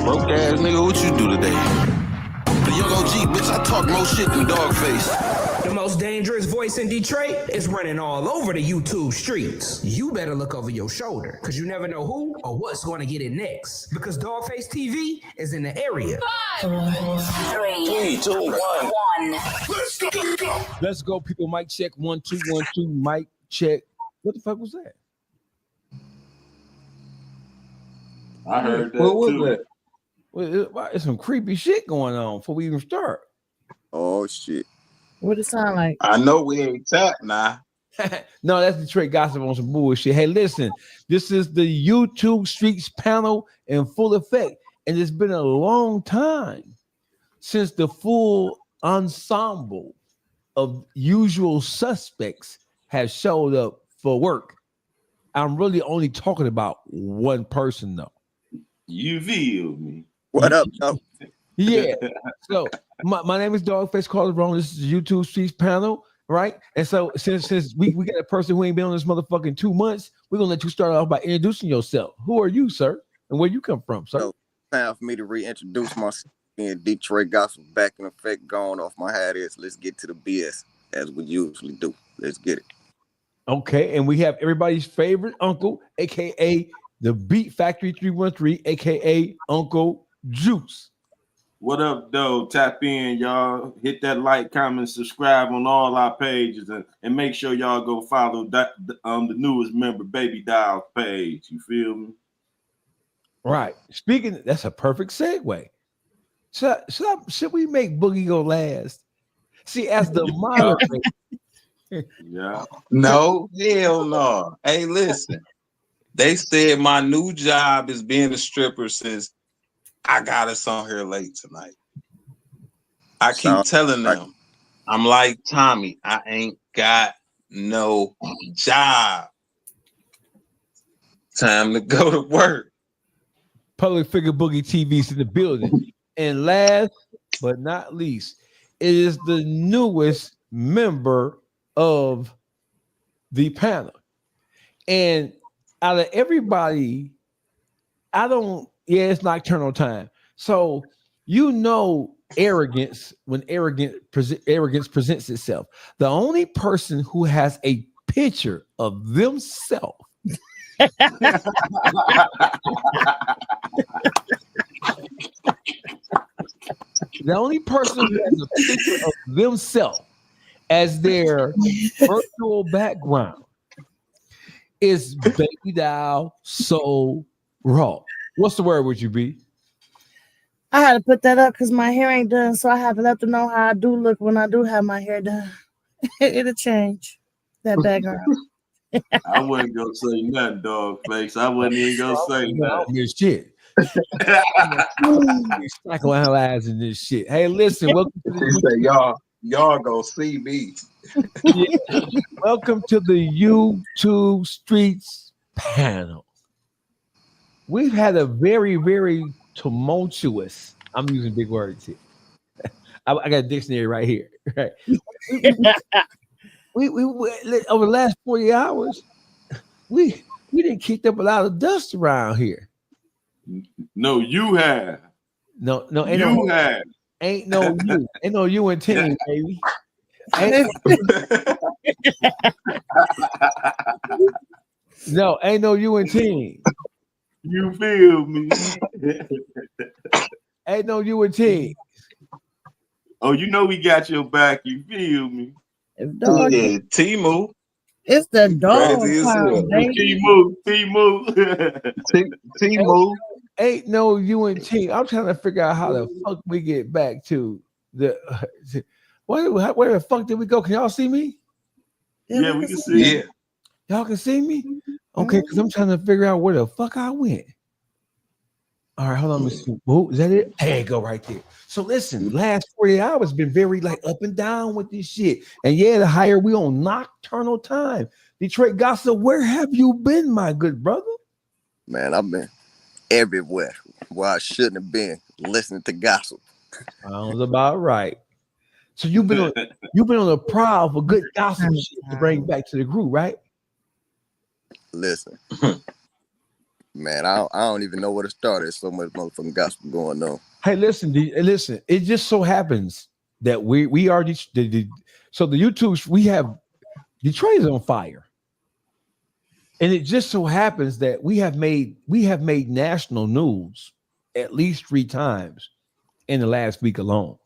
Broke ass nigga, what you do today? The young OG, bitch, I talk more shit than Dogface. The most dangerous voice in Detroit is running all over the YouTube streets. You better look over your shoulder, because you never know who or what's going to get it next. Because Dogface TV is in the area. 5, 4, 3, 2, 1. Let's go. Let's go, people. Mic check. 1 2 1 2. Mic check. What the fuck was that? I heard that What was too. that? Well, it's some creepy shit going on before we even start. Oh shit! What it sound like? I know we ain't tapped now. No, that's Detroit gossip on some bullshit. Hey, listen, this is the YouTube Streets panel in full effect, and it's been a long time since the full ensemble of usual suspects have showed up for work. I'm really only talking about one person, though. You feel me. What up, though? Yeah. So my name is Dogface Calderon. This is the YouTube Streets panel, right? And so since we got a person who ain't been on this motherfucking 2 months, we're gonna let you start off by introducing yourself. Who are you, sir? And where you come from, sir? So, time for me to reintroduce myself in Detroit gospel back in effect, going off my hat is. Let's get to the BS as we usually do. Let's get it. Okay, and we have everybody's favorite uncle, aka the Beat Factory 313, aka Uncle Juice. What up, though? Tap in, y'all. Hit that like, comment, subscribe on all our pages, and make sure y'all go follow that the newest member, Baby Dial's page. You feel me? Right. Speaking, that's a perfect segue. Should we make Boogie go last? See, as the moderator. Yeah. No, hell no. Hey, listen. They said my new job is being a stripper since I got us on here late tonight. I keep telling them, I'm like Tommy, I ain't got no job. Time to go to work. Public Figure Boogie TV's in the building. And last but not least, it is the newest member of the panel. And out of everybody, it's nocturnal time. So arrogance when arrogance presents itself. The only person who has a picture of themselves the only person who has a picture of themselves as their virtual background is Baby Dial So Raw. What's the word would you be? I had to put that up because my hair ain't done, so I have to let them know how I do look when I do have my hair done. It'll change that background. I wasn't gonna say nothing, dog face. I wasn't even gonna say nothing. This shit. Psychoanalyzing this shit. Hey, listen, welcome to the y'all gonna see me. Welcome to the YouTube Streets panel. We've had a very, very tumultuous. I'm using big words here. I got a dictionary right here. Right. we over the last 40 hours, we didn't kick up a lot of dust around here. No, you have. No, ain't no you and team, baby. Ain't no you and team. You feel me? Ain't no you and team. Oh, you know we got your back. You feel me? Dog, Yeah, Timu. it's the dog Crazy as hell. pound, baby. Timu. Ain't no you and team. I'm trying to figure out how the fuck we get back to the. Where the fuck did we go? Can y'all see me? Yeah, we can see. Yeah. Y'all can see me? Okay, because I'm trying to figure out where the fuck I went. All right, hold on. Is that it? There you go, right there. So listen, last 40 hours been very up and down with this shit. And yeah, the higher we on nocturnal time. Detroit Gossip, where have you been, my good brother? Man, I've been everywhere where I shouldn't have been listening to gossip. Sounds about right. So you've been on the prowl for good gossip shit to bring back to the group, right? Listen, Man, I don't even know where to start. There's so much motherfucking gospel going on. Hey, listen, listen. It just so happens that we are so the YouTube we have Detroit is on fire, and it just so happens that we have made national news at least 3 times in the last week alone,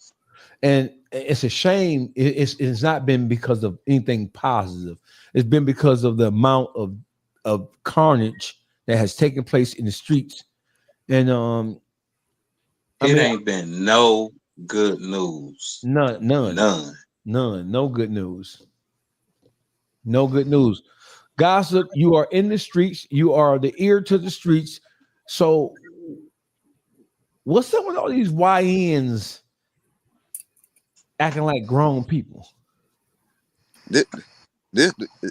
and it's a shame. It's not been because of anything positive. It's been because of the amount of carnage that has taken place in the streets, and It ain't been no good news. None. No good news. No good news. Gossip, you are in the streets. You are the ear to the streets. So, what's up with all these YNs acting like grown people? This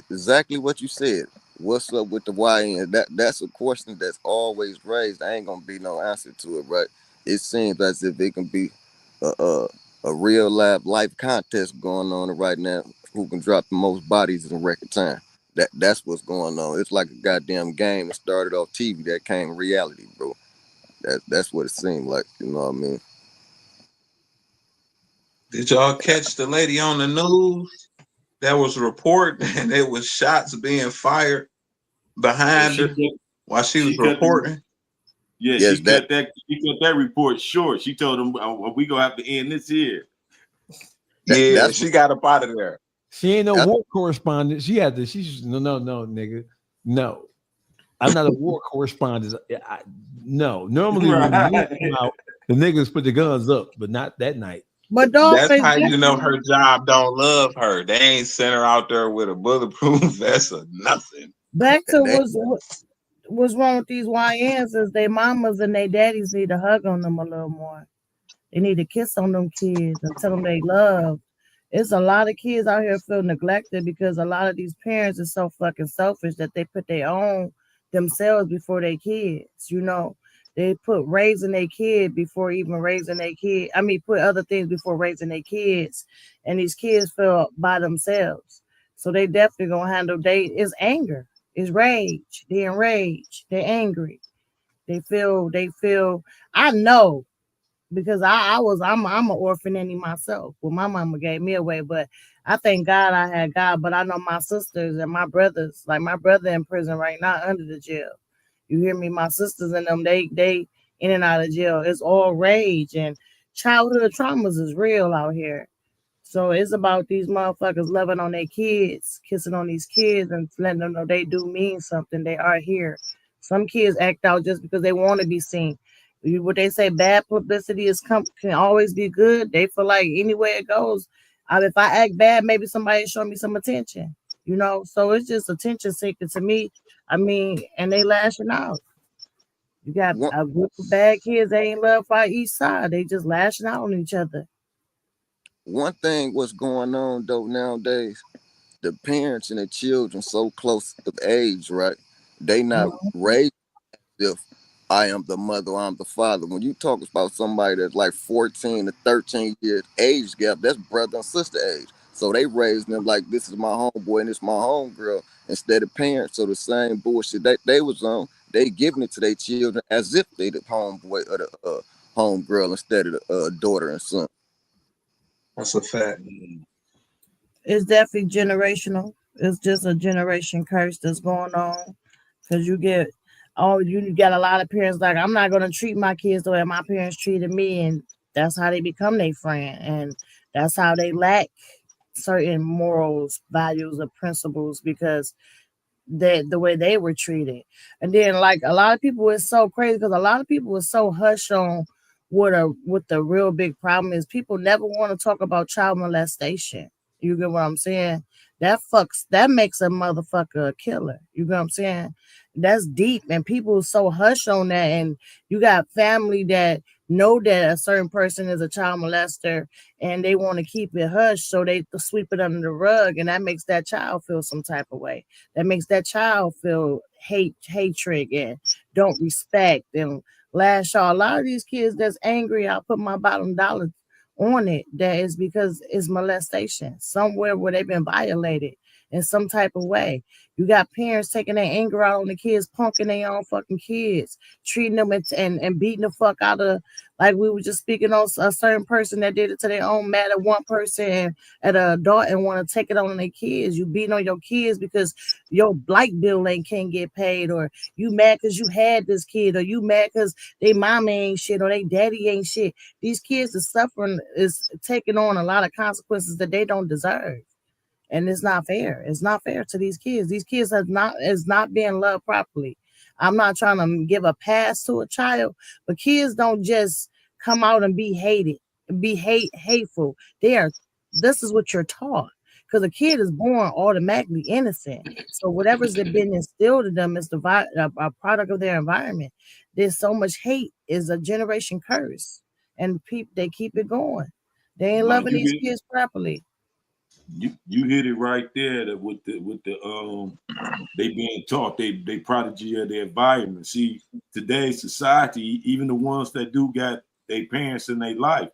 exactly what you said. What's up with the YN? That's a question that's always raised. I ain't gonna be no answer to it, right? It seems as if it can be a real life contest going on right now. Who can drop the most bodies in record time? That's what's going on. It's like a goddamn game that started off TV that came reality, bro. That's what it seemed like. You know what I mean? Did y'all catch the lady on the news that was reporting and it was shots being fired behind her while she was reporting? She cut that report short. She told them, we gonna have to end this here. She got up out of there. She ain't no war correspondent. She had to. She's no, nigga. No, I'm not a war correspondent. No, normally when the news come out, the niggas put the guns up, but not that night. But that's how you know her job don't love her. They ain't sent her out there with a bulletproof vest or nothing. Back to what's wrong with these YNs is their mamas and their daddies need to hug on them a little more. They need to kiss on them kids and tell them they love. It's a lot of kids out here feel neglected because a lot of these parents are so fucking selfish that they put their own themselves before their kids. You know, they put raising their kid before even raising their kid. I mean, put other things before raising their kids, and these kids feel by themselves. So they definitely gonna handle. It's anger, it's rage. They enraged. They're angry. They feel. I know. Because I'm an orphan any myself. Well, my mama gave me away, but I thank God I had God. But I know my sisters and my brothers, like my brother in prison right now under the jail. You hear me? My sisters and them, they in and out of jail. It's all rage and childhood traumas is real out here. So it's about these motherfuckers loving on their kids, kissing on these kids, and letting them know they do mean something. They are here. Some kids act out just because they want to be seen. What they say, bad publicity can always be good. They feel like anywhere it goes, if I act bad, maybe somebody show me some attention. You know, so it's just attention seeking to me. I mean, and they lashing out. You got a group of bad kids. They ain't love by each side. They just lashing out on each other. One thing what's going on though nowadays, the parents and the children so close of age, right? They not raised if I am the mother, I'm the father. When you talk about somebody that's like 14 to 13 years age gap, that's brother and sister age. So they raised them like this is my homeboy and this my homegirl instead of parents. So the same bullshit they was on, they giving it to their children as if they the homeboy or the homegirl instead of the daughter and son. That's a fact. It's definitely generational. It's just a generation curse that's going on because you got a lot of parents like, I'm not going to treat my kids the way my parents treated me, and that's how they become their friend, and that's how they lack certain morals, values, or principles because the way they were treated. And then like a lot of people is so crazy because a lot of people is so hush on what the real big problem is. People never want to talk about child molestation. You get what I'm saying? That makes a motherfucker a killer. You get what I'm saying? That's deep, and people so hush on that, and you got family that know that a certain person is a child molester and they want to keep it hush, so they sweep it under the rug, and that makes that child feel some type of way. That makes that child feel hatred and don't respect and lash out. A lot of these kids that's angry, I'll put my bottom dollar on it, that is because it's molestation somewhere where they've been violated, in some type of way. You got parents taking their anger out on the kids, punking their own fucking kids, treating them and beating the fuck out of, like we were just speaking on a certain person that did it to their own, mad at one person and at an adult and want to take it on their kids. You beating on your kids because your light bill can't get paid, or you mad because you had this kid, or you mad because they mama ain't shit or they daddy ain't shit. These kids are suffering, is taking on a lot of consequences that they don't deserve. And it's not fair. It's not fair to these kids. These kids is not being loved properly. I'm not trying to give a pass to a child, but kids don't just come out and be hated, be hateful. This is what you're taught. Because a kid is born automatically innocent. So whatever's been instilled in them is a product of their environment. There's so much hate is a generation curse. And they keep it going. They ain't loving these kids properly. You hit it right there, that with the they being taught they prodigy of their environment. See, today's society, even the ones that do got their parents in their life,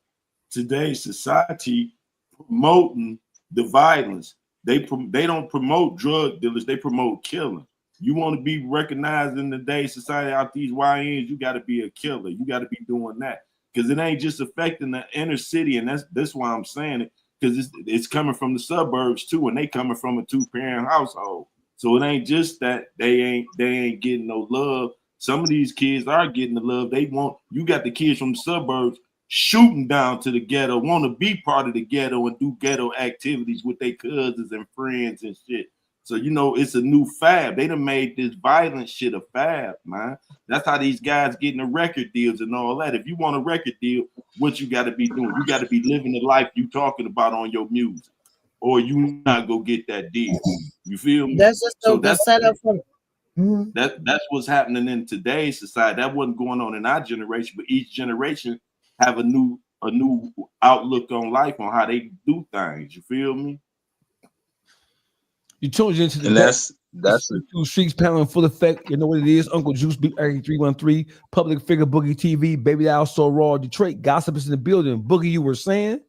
today's society promoting the violence. They don't promote drug dealers, they promote killing. You want to be recognized in today's society out these YNs, you got to be a killer. You got to be doing that, because it ain't just affecting the inner city, and that's why I'm saying it. Because it's coming from the suburbs too, and they coming from a 2-parent household. So it ain't just that they ain't getting no love. Some of these kids are getting the love they want. You got the kids from the suburbs shooting down to the ghetto, want to be part of the ghetto and do ghetto activities with their cousins and friends and shit. So, it's a new fad. They done made this violent shit a fad, man. That's how these guys getting the record deals and all that. If you want a record deal, what you got to be doing? You got to be living the life you talking about on your music, or you not go get that deal. You feel me? That's just the setup for that's what's happening in today's society. That wasn't going on in our generation, but each generation have a new outlook on life, on how they do things. You feel me? You tuned into the And that's Two Streets panel in full effect. You know what it is. Uncle Juice, Beat 313, Public Figure, Boogie TV, Baby Doll, So Raw, Detroit. Gossip is in the building. Boogie, you were saying?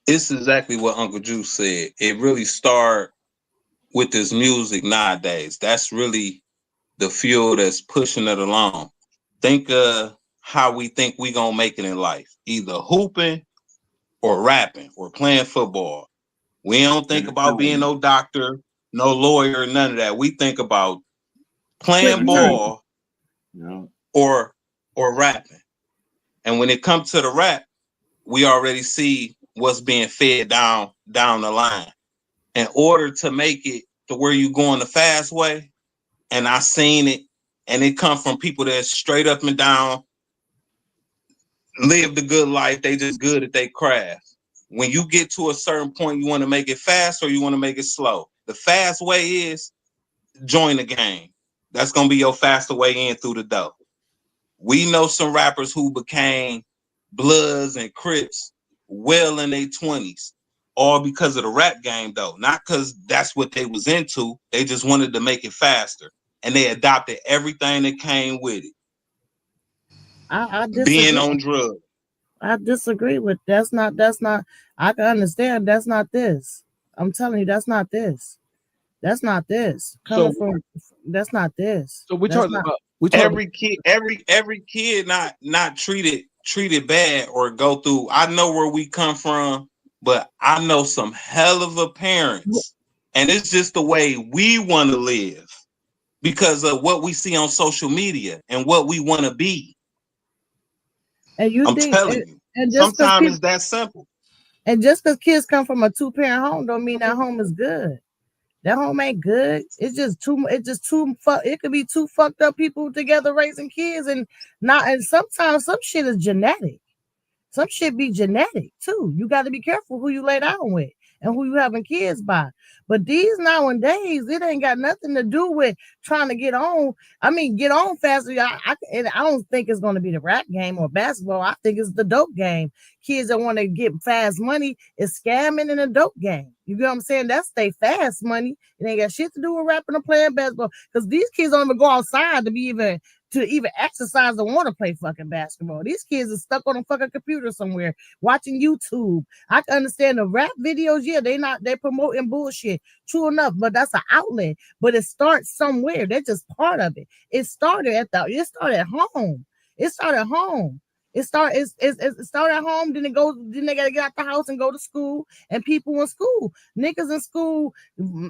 It's exactly what Uncle Juice said. It really started with this music nowadays. That's really the fuel that's pushing it along. Think how we think we gonna make it in life. Either hooping or rapping or playing football. We don't think about being no doctor, no lawyer, none of that. We think about playing ball or rapping. And when it comes to the rap, we already see what's being fed down the line. In order to make it to where you going the fast way, and I seen it, and it come from people that's straight up and down, live the good life. They just good at their craft. When you get to a certain point, you want to make it fast or you want to make it slow. The fast way is join the game. That's going to be your faster way in through the door. We know some rappers who became Bloods and Crips well in their 20s, all because of the rap game, though. Not because that's what they was into. They just wanted to make it faster. And they adopted everything that came with it. I disagree. Being on drugs. I disagree with that's not I can understand that's not this. I'm telling you that's not this. That's not this. Coming from that's not this. So we're talking about every kid not treated bad or go through. I know where we come from, but I know some hell of a parents, and it's just the way we want to live because of what we see on social media and what we want to be. And I'm telling you, and sometimes it's that simple. And just because kids come from a 2-parent home, don't mean that home is good. That home ain't good. It's just too. It could be two fucked up people together raising kids, and sometimes some shit is genetic. Some shit be genetic too. You got to be careful who you lay down with and who you having kids by. But these nowadays, it ain't got nothing to do with trying to get on. I mean, get on faster. I don't think it's going to be the rap game or basketball. I think it's the dope game. Kids that want to get fast money is scamming in a dope game. You get what I'm saying? That's they fast money. It ain't got shit to do with rapping or playing basketball because these kids don't even go outside to be even to even exercise or want to play fucking basketball. These kids are stuck on a fucking computer somewhere watching YouTube. I can understand the rap videos, yeah, they're promoting bullshit. True enough, but that's an outlet. But it starts somewhere. They're just part of it. It started at home. It started home. It started at home, then they gotta get out the house and go to school, and people in school. Niggas in school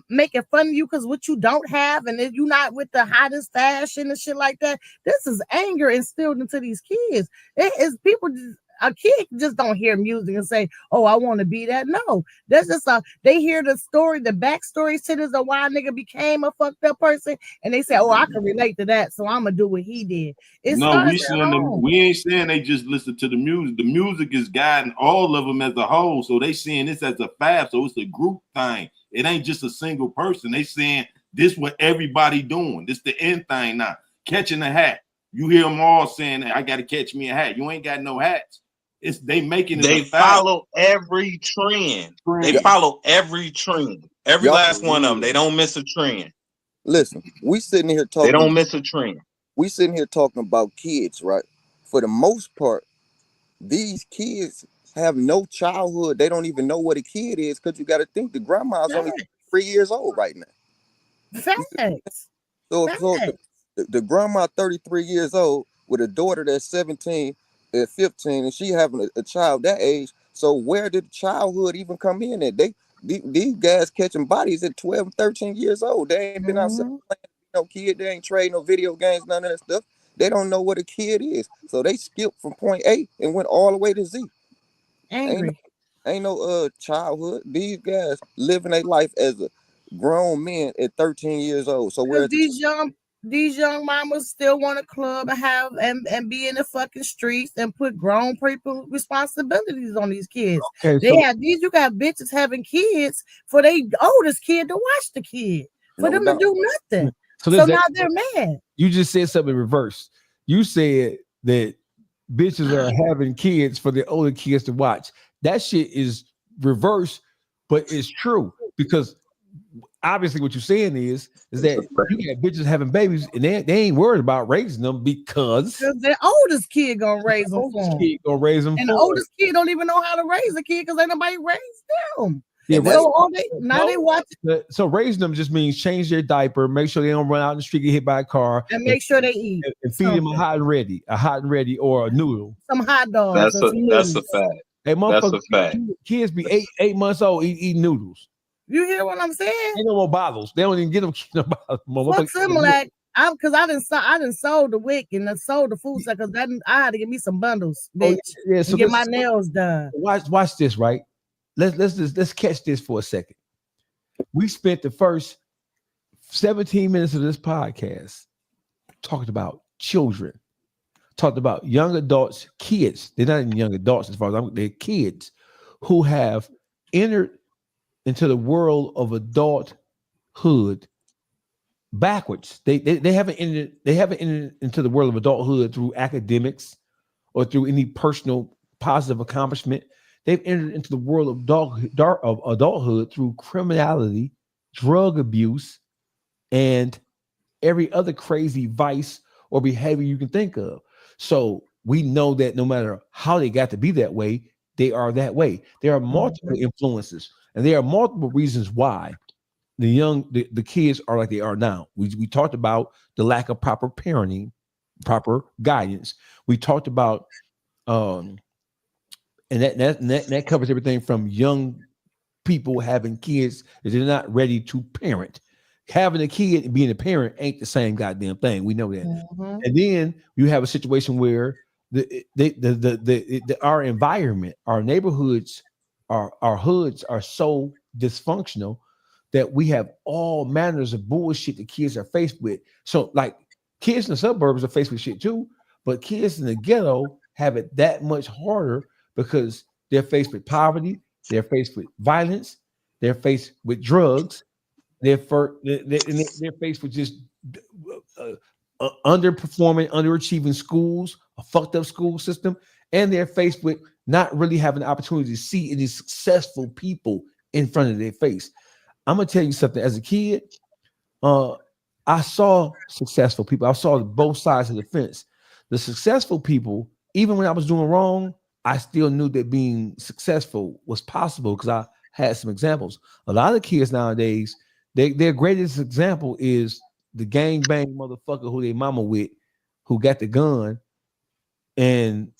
making fun of you because what you don't have, and if you're not with the hottest fashion and shit like that. This is anger instilled into these kids. It is people a kid just don't hear music and say, "Oh, I want to be that." No, that's just they hear the story, the backstory to this of why a nigga became a fucked up person, and they say, "Oh, I can relate to that, so I'm gonna do what he did." It No, starts at home. we ain't saying they just listen to the music. The music is guiding all of them as a whole, so they seeing this as a fab, so it's a group thing. It ain't just a single person. They saying this what everybody doing. This the end thing now. Catching a hat. You hear them all saying, "I got to catch me a hat." You ain't got no hats. It's they making it. They follow every trend. They follow every trend. Every last one of them. They don't miss a trend. Listen, we sitting here talking. They don't miss a trend. We sitting here talking about kids, right? For the most part, these kids have no childhood. They don't even know what a kid is because you got to think the grandma's only 3 years old right now. Facts. So the grandma 33 years old with a daughter that's 17 and 15, and she having a child that age. So where did childhood even come in at? These guys catching bodies at 12 and 13 years old. They ain't been outside playing no kid. They ain't trading no video games, none of that stuff. They don't know what a kid is. So they skipped from point A and went all the way to Z. Angry. Ain't no childhood. These guys living their life as a grown men at 13 years old. So where these young mamas still want a club and have and be in the fucking streets and put grown people responsibilities on these kids. Okay, you got bitches having kids for their oldest kid to watch the kid for them to do nothing. So now they're mad. You just said something in reverse. You said that bitches are having kids for the older kids to watch. That shit is reverse, but it's true because obviously what you're saying is that you got bitches having babies and they ain't worried about raising them because the oldest kid gonna raise them for them. And the oldest kid don't even know how to raise a kid because ain't nobody raised them. Yeah, they watch. So raising them just means change their diaper, make sure they don't run out in the street, get hit by a car, and make sure they eat and feed them a hot and ready or a noodle. Some hot dogs. That's a fact. Hey, that's a fact. Kids be 8 months old eating noodles. You hear what I'm saying? Ain't no more bottles. They don't even get them no bottles. Fuck Similac. Because I didn't sold the wick and I sold the food because I had to get me some bundles, bitch. Oh, yeah, so get my nails done. Watch this, right? Let's catch this for a second. We spent the first 17 minutes of this podcast talking about children, talked about young adults, kids. They're not even young adults as far as they're kids who have entered into the world of adulthood backwards. They haven't entered into the world of adulthood through academics or through any personal positive accomplishment. They've entered into the world of adulthood through criminality, drug abuse, and every other crazy vice or behavior you can think of. So we know that no matter how they got to be that way, they are that way. There are multiple influences, and there are multiple reasons why the kids are like they are now. We talked about the lack of proper parenting, proper guidance. We talked about and that covers everything from young people having kids that they're not ready to parent. Having a kid and being a parent ain't the same goddamn thing. We know that. Mm-hmm. And then you have a situation where our environment, our neighborhoods, our hoods are so dysfunctional that we have all manners of bullshit that kids are faced with. So like kids in the suburbs are faced with shit too, but kids in the ghetto have it that much harder because they're faced with poverty, they're faced with violence, they're faced with drugs, they're faced with just underperforming, underachieving schools, a fucked up school system, and they're faced with not really having the opportunity to see any successful people in front of their face. I'm gonna tell you something. As a kid, I saw successful people. I saw both sides of the fence. The successful people, even when I was doing wrong, I still knew that being successful was possible because I had some examples. A lot of kids nowadays, their greatest example is the gang bang motherfucker who they mama with, who got the gun, and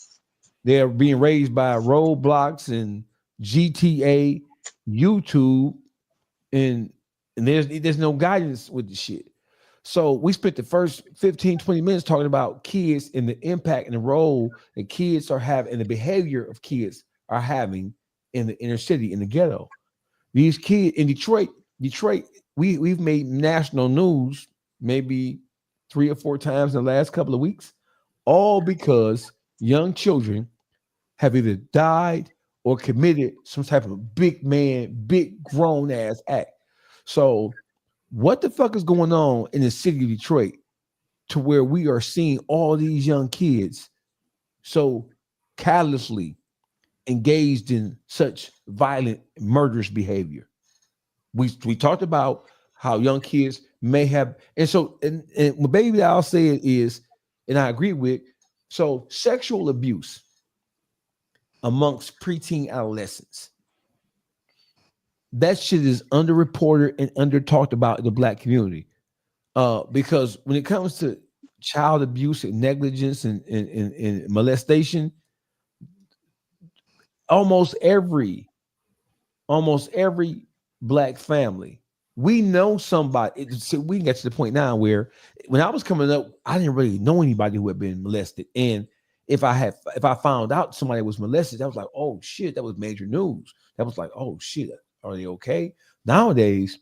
they're being raised by Roblox and GTA, YouTube, and there's no guidance with the shit. So we spent the first 15, 20 minutes talking about kids and the impact and the role that kids are having and the behavior of kids are having in the inner city, in the ghetto. These kids in Detroit, we've made national news maybe 3 or 4 times in the last couple of weeks, all because young children have either died or committed some type of big grown ass act. So what the fuck is going on in the city of Detroit to where we are seeing all these young kids so callously engaged in such violent, murderous behavior? We talked about how young kids may have, and so and what Baby I'll say it is, and I agree with. So sexual abuse amongst preteen adolescents, that shit is underreported and under talked about in the Black community. Because when it comes to child abuse and negligence and molestation, almost every Black family, we know somebody. We get to the point now where when I was coming up, I didn't really know anybody who had been molested. And if I found out somebody was molested, that was like, oh shit, that was major news. That was like, oh shit, are they okay? Nowadays,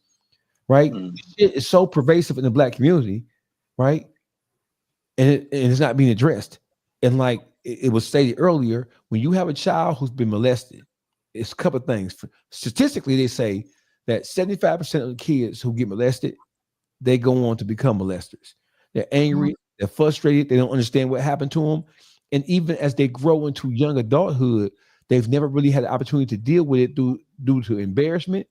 right? Shit is so pervasive in the Black community, right? And it's not being addressed. And like it was stated earlier, when you have a child who's been molested, it's a couple of things. Statistically, they say that 75% of the kids who get molested, they go on to become molesters. They're angry, they're frustrated, they don't understand what happened to them. And even as they grow into young adulthood, they've never really had the opportunity to deal with it due to embarrassment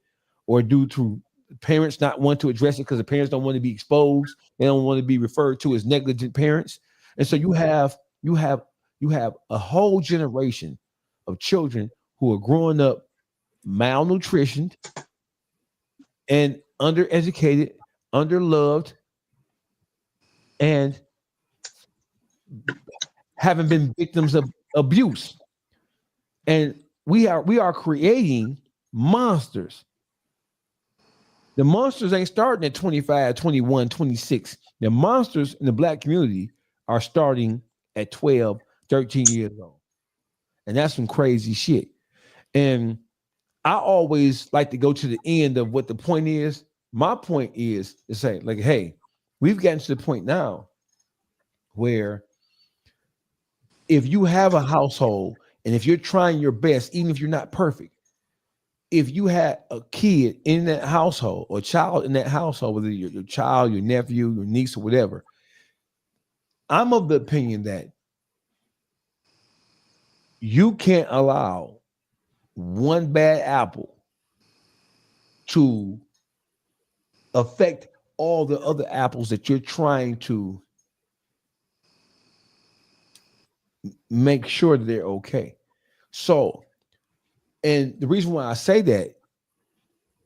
or due to parents not want to address it because the parents don't want to be exposed. They don't want to be referred to as negligent parents. And so you have a whole generation of children who are growing up malnutritioned and undereducated, underloved, and haven't been victims of abuse. And we are creating monsters. The monsters ain't starting at 25, 21, 26. The monsters in the Black community are starting at 12, 13 years old. And that's some crazy shit. And I always like to go to the end of what the point is. My point is to say, like, hey, we've gotten to the point now where if you have a household and if you're trying your best, even if you're not perfect, if you had a kid in that household or a child in that household, whether your child, your nephew, your niece, or whatever, I'm of the opinion that you can't allow one bad apple to affect all the other apples that you're trying to make sure that they're okay. So, and the reason why I say that,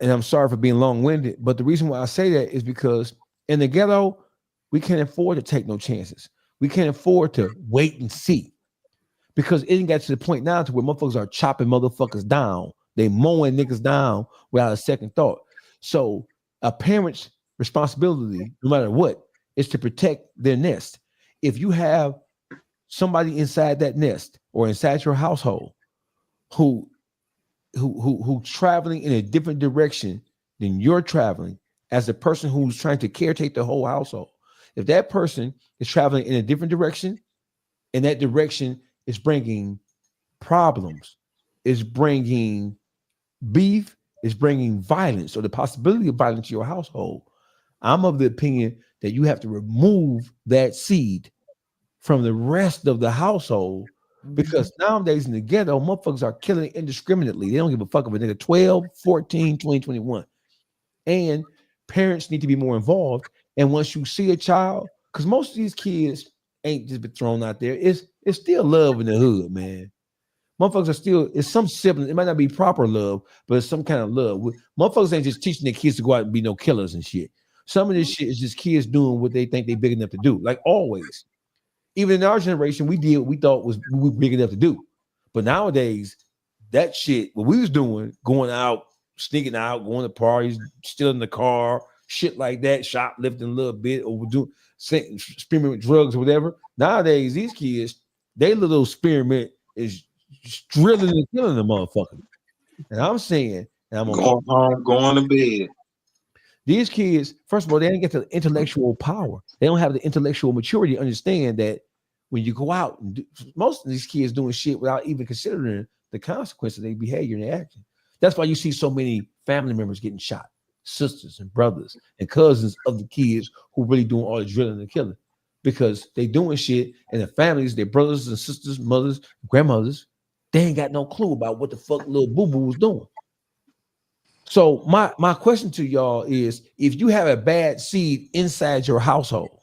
and I'm sorry for being long-winded, but the reason why I say that is because in the ghetto, we can't afford to take no chances. We can't afford to wait and see, because it got to the point now to where motherfuckers are chopping motherfuckers down. They mowing niggas down without a second thought. So a parent's responsibility, no matter what, is to protect their nest. If you have somebody inside that nest or inside your household who traveling in a different direction than you're traveling, as a person who's trying to caretake the whole household, if that person is traveling in a different direction and that direction is bringing problems, is bringing beef, is bringing violence or the possibility of violence to your household, I'm of the opinion that you have to remove that seed from the rest of the household, because nowadays in the ghetto, motherfuckers are killing indiscriminately. They don't give a fuck if a nigga 12, 14, 20, 21. And parents need to be more involved And once you see a child, because most of these kids ain't just been thrown out there, it's still love in the hood, man. Motherfuckers are still, it's some siblings, it might not be proper love, but it's some kind of love. Motherfuckers ain't just teaching their kids to go out and be no killers and shit. Some of this shit is just kids doing what they think they big enough to do, like always. Even in our generation, we did what we thought was we were big enough to do. But nowadays, that shit, what we was doing, going out, sneaking out, going to parties, stealing the car, shit like that, shoplifting a little bit, or doing experiment with drugs or whatever. Nowadays, these kids, their little experiment is drilling and killing the motherfucker. And I'm saying, and I'm going home, going to bed. These kids, first of all, they didn't get the intellectual power. They don't have the intellectual maturity to understand that when you go out, and most of these kids doing shit without even considering the consequences of their behavior and their action. That's why you see so many family members getting shot, sisters and brothers and cousins of the kids who really doing all the drilling and killing, because they doing shit and the families, their brothers and sisters, mothers, grandmothers, they ain't got no clue about what the fuck little boo-boo was doing. So my question to y'all is, if you have a bad seed inside your household,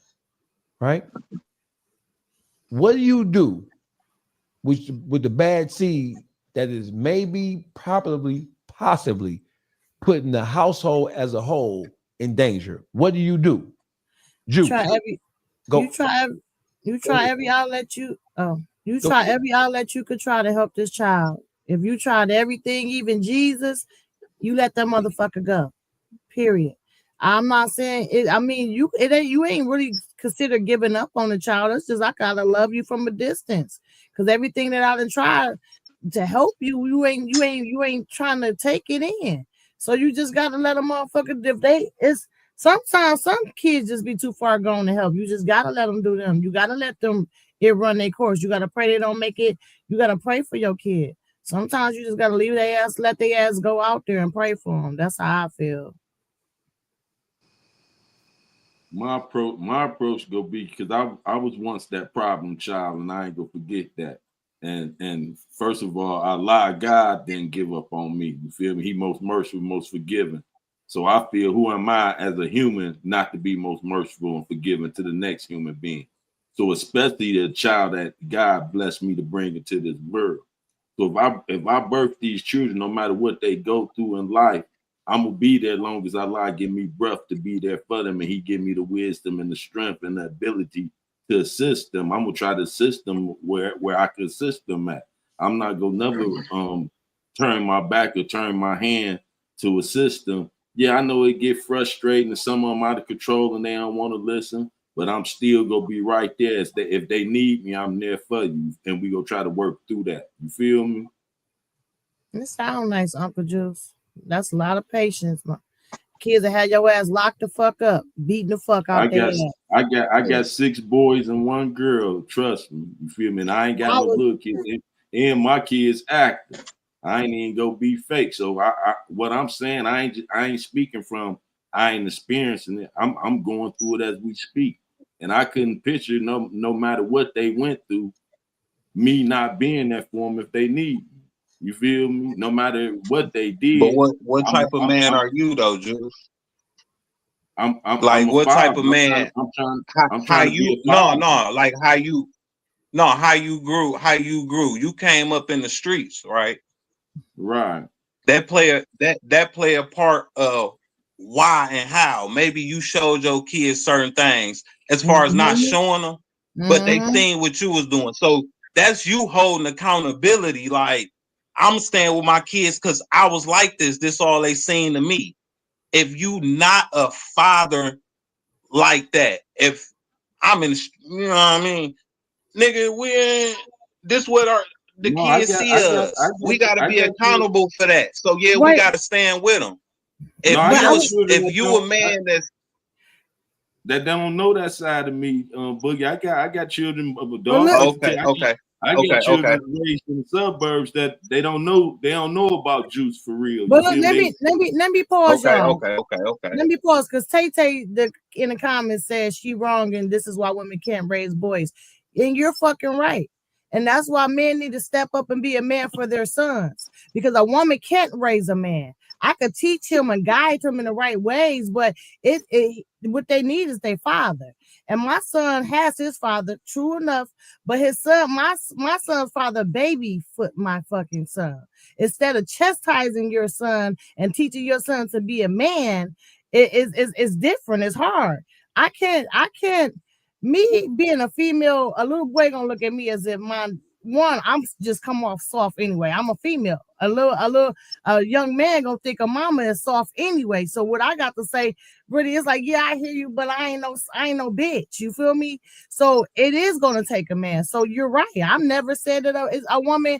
right? What do you do with the bad seed that is maybe, probably, possibly putting the household as a whole in danger? What do you do? Juice. You try every outlet you could try to help this child. If you tried everything, even Jesus, you let that motherfucker go. Period. I'm not saying it. I mean, you ain't really consider giving up on the child. It's just I gotta love you from a distance. Because everything that I done tried to help you, you ain't trying to take it in. So you just gotta let a motherfucker. Sometimes some kids just be too far gone to help. You just gotta let them do them. You gotta let them run their course. You gotta pray they don't make it. You gotta pray for your kid. Sometimes you just gotta leave their ass, let their ass go out there and pray for them. That's how I feel. My approach go be, because I was once that problem child, and I ain't gonna forget that. And first of all, I lied. God didn't give up on me. You feel me? He most merciful, most forgiving. So I feel, who am I as a human not to be most merciful and forgiving to the next human being? So especially the child that God blessed me to bring into this world. So if I birth these children, no matter what they go through in life, I'm gonna be there long as Allah give me breath to be there for them, and He give me the wisdom and the strength and the ability to assist them. I'm gonna try to assist them where I can assist them at. I'm not gonna never turn my back or turn my hand to assist them. Yeah, I know it get frustrating and some of them out of control and they don't want to listen, but I'm still gonna be right there. If they need me, I'm there for you, and we gonna try to work through that. You feel me? It sounds nice, Uncle Juice. That's a lot of patience, man. Kids that had your ass locked the fuck up, beating the fuck out there. I got 6 boys and 1 girl. Trust me, you feel me? And I ain't got no little kids, and my kids active. I ain't even go be fake. So what I'm saying, I ain't speaking from, I ain't experiencing it. I'm going through it as we speak, and I couldn't picture no matter what they went through, me not being there for them if they need me. You feel me? No matter what they did. But what type of man are you though, Juice? I'm like, I'm what type father. of man? I'm trying to be a father. like how you grew. You came up in the streets, right? Right. That play a part of why and how. Maybe you showed your kids certain things as far as not showing them, but they seen what you was doing. So that's you holding accountability. Like, I'm staying with my kids because I was like this. This all they seen to me. If you not a father like that, if I'm in, you know what I mean, nigga, this what the kids see us. We gotta be accountable for that. So yeah, we gotta stand with them. If you a man that don't know that side of me, Boogie, I got children of a dog. Okay. I got children raised in the suburbs that they don't know about Juice for real. But look, let me pause, y'all. Okay. Let me pause, because Tay in the comments says she wrong and this is why women can't raise boys. And you're fucking right. And that's why men need to step up and be a man for their sons, because a woman can't raise a man. I could teach him and guide him in the right ways, but what they need is their father. And my son has his father, true enough, but his son, my son's father, baby foot my fucking son. Instead of chastising your son and teaching your son to be a man, it's different. It's hard. I can't. Me being a female, a little boy gonna look at me as if I'm just come off soft anyway. I'm a female. A young man gonna think a mama is soft anyway. So what I got to say, really, is like, yeah, I hear you, but I ain't no bitch. You feel me? So it is gonna take a man. So you're right. I've never said that a woman.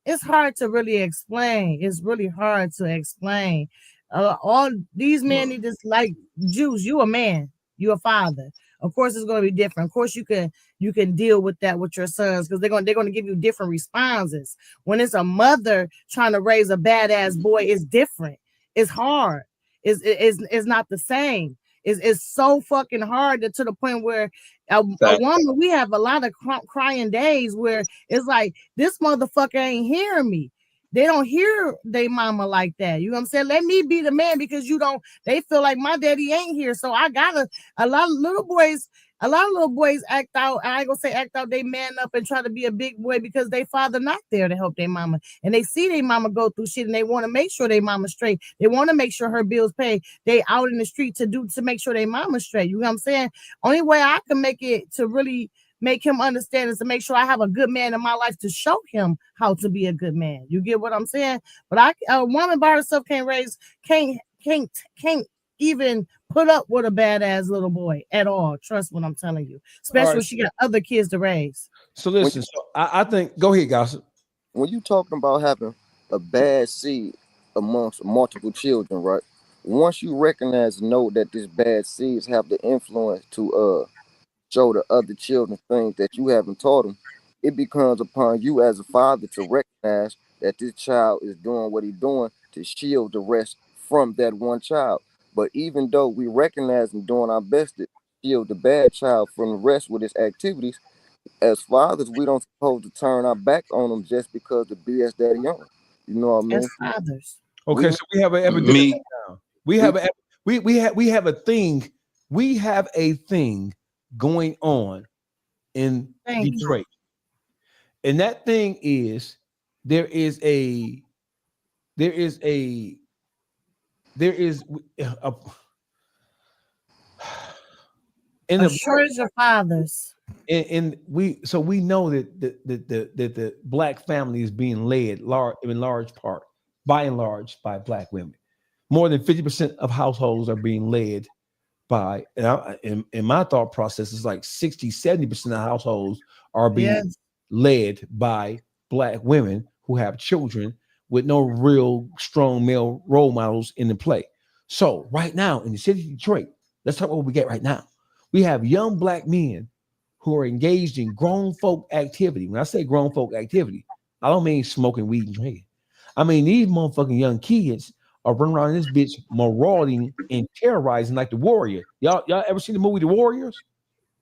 It's hard to really explain. It's really hard to explain. All these men need this, like Jews. You a man. You a father. Of course, it's going to be different. Of course, you can deal with that with your sons because they're going to give you different responses. When it's a mother trying to raise a badass boy, it's different. It's hard. It's not the same. It's so fucking hard to the point where a woman, we have a lot of crying days where it's like, this motherfucker ain't hearing me. They don't hear their mama like that. You know what I'm saying? Let me be the man because they feel like my daddy ain't here. So I gotta, a lot of little boys act out. I ain't gonna say act out, they man up and try to be a big boy because they father not there to help their mama. And they see their mama go through shit and they want to make sure their mama straight. They want to make sure her bills paid. They out in the street to make sure their mama straight. You know what I'm saying? Only way I can make it to really make him understand is to make sure I have a good man in my life to show him how to be a good man. You get what I'm saying? But a woman by herself can't even put up with a badass little boy at all. Trust what I'm telling you. Especially when she got other kids to raise. So listen, I think, go ahead, Gossip. When you talking about having a bad seed amongst multiple children, right? Once you recognize and know that this bad seeds have the influence to show the other children things that you haven't taught them, it becomes upon you as a father to recognize that this child is doing what he's doing to shield the rest from that one child. But even though we recognize and doing our best to shield the bad child from the rest with his activities, as fathers, we don't supposed to turn our back on them just because the BS that he on. You know what I mean? As fathers. Okay, so we have an epidemic now. We have a thing. We have a thing going on in Detroit. And that thing is there is a shortage of fathers. And we know that the black family is being led in large part by black women. More than 50% of households are being led by, and in my thought process, it's like 60-70% of households are being led by black women who have children with no real strong male role models in the play. So right now in the city of Detroit, let's talk about what we get right now. We have young black men who are engaged in grown folk activity. When I say grown folk activity, I don't mean smoking weed and drinking. I mean these motherfucking young kids are running around this bitch marauding and terrorizing like the Warrior. Y'all ever seen the movie The Warriors?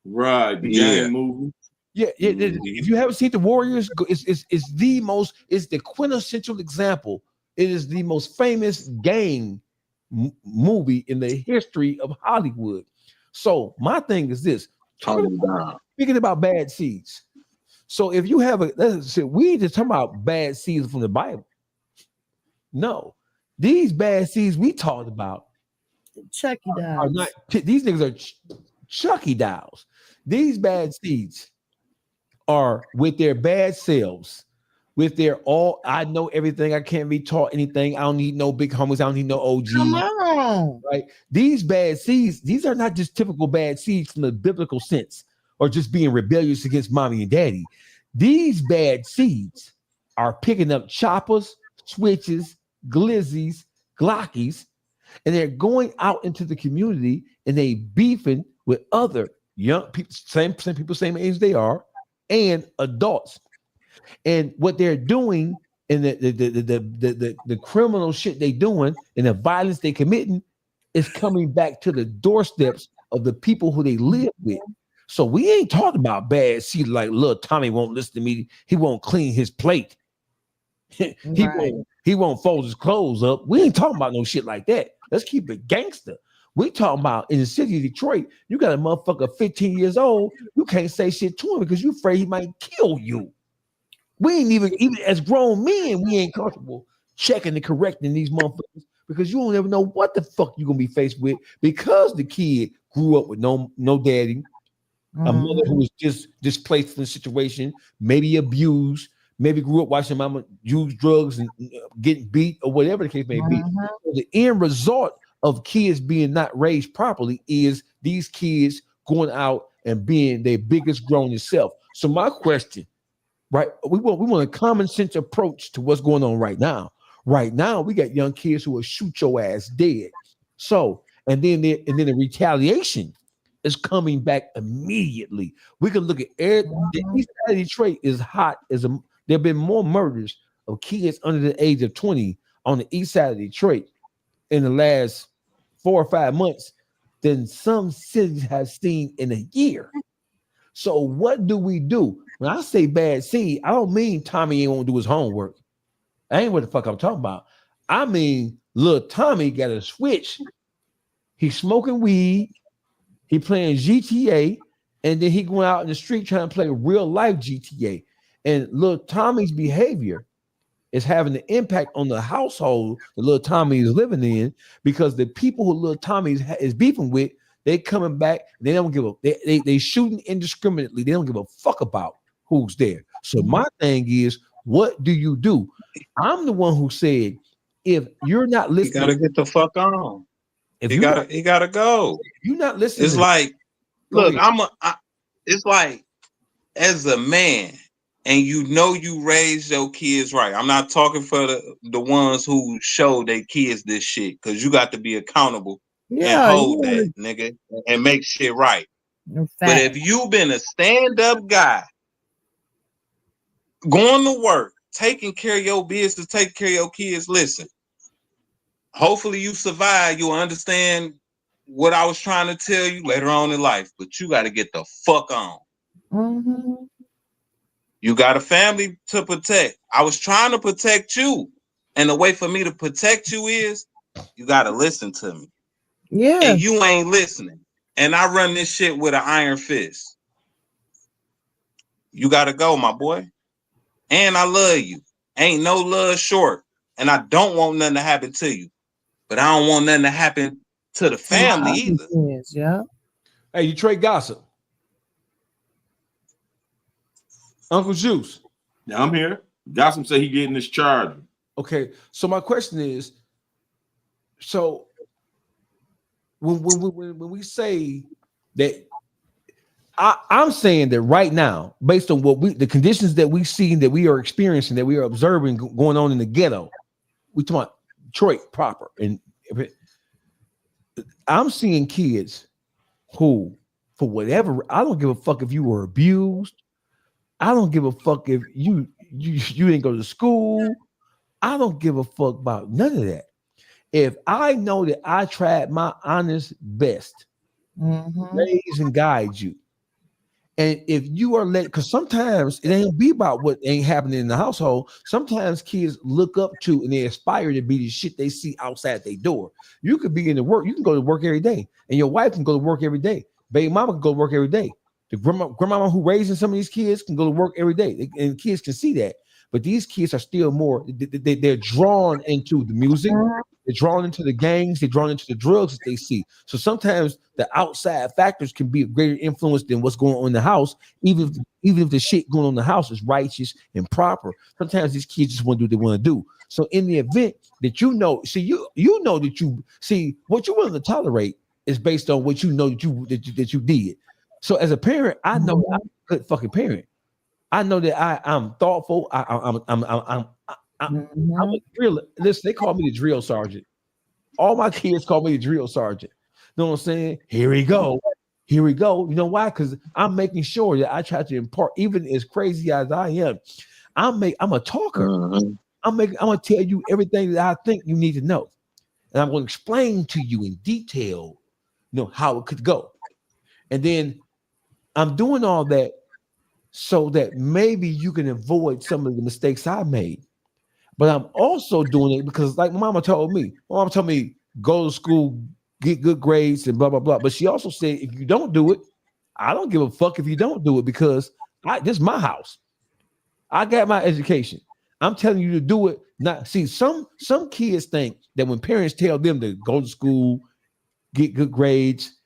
Right, the gang movie. Yeah. If you haven't seen The Warriors, it's the quintessential example. It is the most famous gang movie in the history of Hollywood. So my thing is this: speaking about bad seeds. So if you have we ain't just talking about bad seeds from the Bible. No, these bad seeds we talked about, Chucky dolls, are not. These niggas are Chucky dolls. These bad seeds are with their bad selves, with their I know everything. I can't be taught anything. I don't need no big homies. I don't need no OG. Come on. Right? These bad seeds, these are not just typical bad seeds from the biblical sense or just being rebellious against mommy and daddy. These bad seeds are picking up choppers, switches, glizzies, glockies, and they're going out into the community and they beefing with other young people, same people, same age they are, and adults. And what they're doing and the criminal shit they doing and the violence they committing is coming back to the doorsteps of the people who they live with. So we ain't talking about bad seed like little Tommy won't listen to me. He won't clean his plate. He He won't fold his clothes up. We ain't talking about no shit like that. Let's keep it gangster. We talking about in the city of Detroit, you got a motherfucker 15 years old. You can't say shit to him because you afraid he might kill you. We ain't even as grown men, we ain't comfortable checking and correcting these motherfuckers because you don't ever know what the fuck you're gonna be faced with because the kid grew up with no daddy, a mother who was just displaced from the situation, maybe abused, maybe grew up watching mama use drugs and getting beat or whatever the case may be. So the end result of kids being not raised properly is these kids going out and being their biggest grown self. So my question, right? We want a common sense approach to what's going on right now. Right now, we got young kids who will shoot your ass dead. So, and then the retaliation is coming back immediately. We can look at the east side of Detroit is hot as a. There have been more murders of kids under the age of 20 on the east side of Detroit in the last 4 or 5 months than some cities have seen in a year. So what do we do? When I say bad seed, I don't mean Tommy ain't won't do his homework. I ain't what the fuck I'm talking about. I mean, little Tommy got a switch. He's smoking weed. He playing GTA, and then he going out in the street trying to play real life GTA. And little Tommy's behavior is having an impact on the household that little Tommy is living in because the people who little Tommy is beefing with, they coming back. They don't give a they shooting indiscriminately. They don't give a fuck about who's there. So my thing is, what do you do? I'm the one who said, if you're not listening, you gotta get the fuck on. If he gotta go. If you're not listening, it's like, look, it's like as a man, and you know you raised your kids right. I'm not talking for the ones who show their kids this shit, because you got to be accountable and hold that, nigga, and make shit right. But if you've been a stand-up guy, going to work, taking care of your business, taking care of your kids, listen, hopefully you survive. You'll understand what I was trying to tell you later on in life, but you got to get the fuck on. You got a family to protect. I was trying to protect you. And the way for me to protect you is you got to listen to me. Yeah. And you ain't listening. And I run this shit with an iron fist. You got to go, my boy. And I love you. Ain't no love short. And I don't want nothing to happen to you. But I don't want nothing to happen to the family either. Yeah. Hey, Detroit gossip. Uncle Juice. Yeah, I'm here. Gossip said he getting his charger. Okay, so my question is, so when we say that, I'm saying that right now, based on the conditions that we see, that we are experiencing, that we are observing going on in the ghetto, we talking about Detroit proper, and I'm seeing kids who, for whatever, I don't give a fuck if you were abused. I don't give a fuck if you didn't go to school. I don't give a fuck about none of that. If I know that I tried my honest best, raise and guide you, and if you are because sometimes it ain't be about what ain't happening in the household. Sometimes kids look up to and they aspire to be the shit they see outside their door. You could be in the work. You can go to work every day, and your wife can go to work every day. Baby mama can go to work every day. The grandmama who raising some of these kids can go to work every day, and kids can see that. But these kids are still more, they're drawn into the music, they're drawn into the gangs, they're drawn into the drugs that they see. So sometimes the outside factors can be a greater influence than what's going on in the house, even if the shit going on in the house is righteous and proper. Sometimes these kids just want to do what they want to do. So in the event that you know that you see what you're willing to tolerate is based on what you know that you did. So as a parent, I know I'm a good fucking parent. I know that I'm thoughtful. I'm a drill. Listen, they call me the drill sergeant. All my kids call me the drill sergeant. You know what I'm saying? Here we go. Here we go. You know why? Because I'm making sure that I try to impart, even as crazy as I am, I'm a talker. I'm gonna tell you everything that I think you need to know. And I'm going to explain to you in detail, how it could go. And then I'm doing all that so that maybe you can avoid some of the mistakes I made. But I'm also doing it because, like my mama told me, go to school, get good grades, and blah blah blah. But she also said, if you don't do it, I don't give a fuck if you don't do it because this is my house. I got my education. I'm telling you to do it. Not see some kids think that when parents tell them to go to school, get good grades,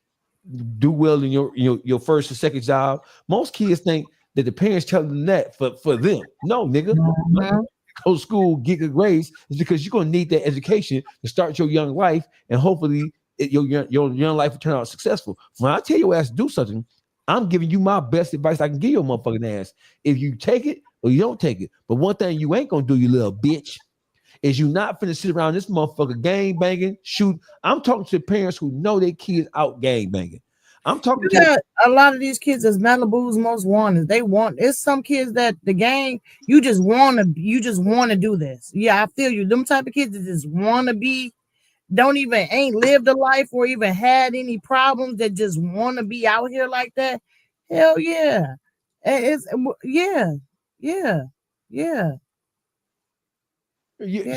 do well in your first or second job, most kids think that the parents tell them that for them. No, nigga. Mhm. Go to school, get good grades, is because you're gonna need that education to start your young life, and hopefully your young life will turn out successful. When I tell your ass to do something, I'm giving you my best advice I can give your motherfucking ass. If you take it or you don't take it, but one thing you ain't gonna do, you little bitch, is you not finna sit around this motherfucker gang banging, shoot. I'm talking to parents who know their kids out gang banging. I'm talking You to got a lot of these kids as Malibu's most wanted. They want it's some kids that the gang you just want to do this. Yeah, I feel you. Them type of kids that just want to be ain't lived a life or even had any problems that just want to be out here like that. Hell yeah. It's yeah. Yeah. Yeah. you. Yeah.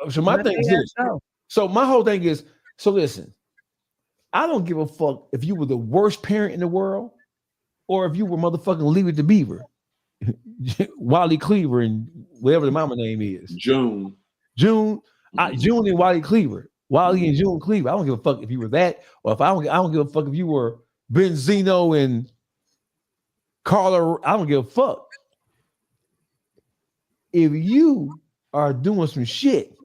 So my Let thing is their ass this. go. So my whole thing is, so listen, I don't give a fuck if you were the worst parent in the world or if you were motherfucking Leave It to Beaver, Wally Cleaver, and whatever the mama name is. June. June and Wally Cleaver. Wally and June Cleaver. I don't give a fuck if you were that, or if I don't give a fuck if you were Benzino and Carla. I don't give a fuck. If you are doing some shit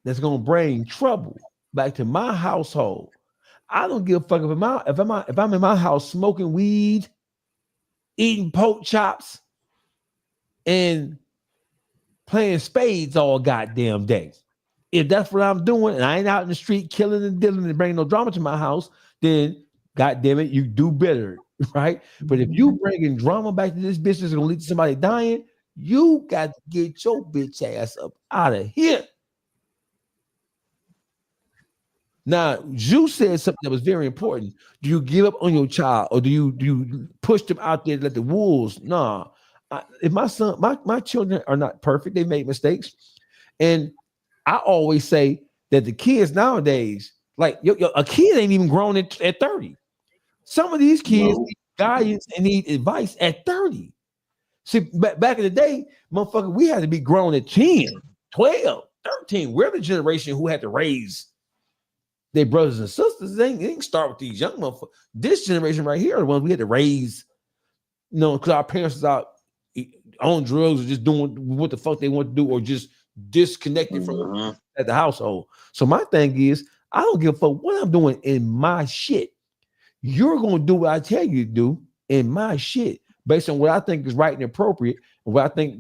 that's gonna bring trouble back to my household, I don't give a fuck if I'm in my house smoking weed, eating pork chops, and playing spades all goddamn day. If that's what I'm doing, and I ain't out in the street killing and dealing and bringing no drama to my house, then goddamn it, you do better, right? But if you bringing drama back to this business and gonna lead to somebody dying, you got to get your bitch ass up out of here. Now, you said something that was very important. Do you give up on your child, or do you push them out there to let the wolves? Nah. If my children are not perfect, they make mistakes, and I always say that the kids nowadays, like a kid ain't even grown at 30. Some of these kids need guidance and need advice at 30. See, back in the day, motherfucker, we had to be grown at 10, 12, 13. We're the generation who had to raise their brothers and sisters. They didn't start with these young motherfuckers. This generation right here are the ones we had to raise, because our parents was out on drugs or just doing what the fuck they want to do, or just disconnected from at the household. So my thing is, I don't give a fuck what I'm doing in my shit. You're gonna do what I tell you to do in my shit, based on what I think is right and appropriate, and what I think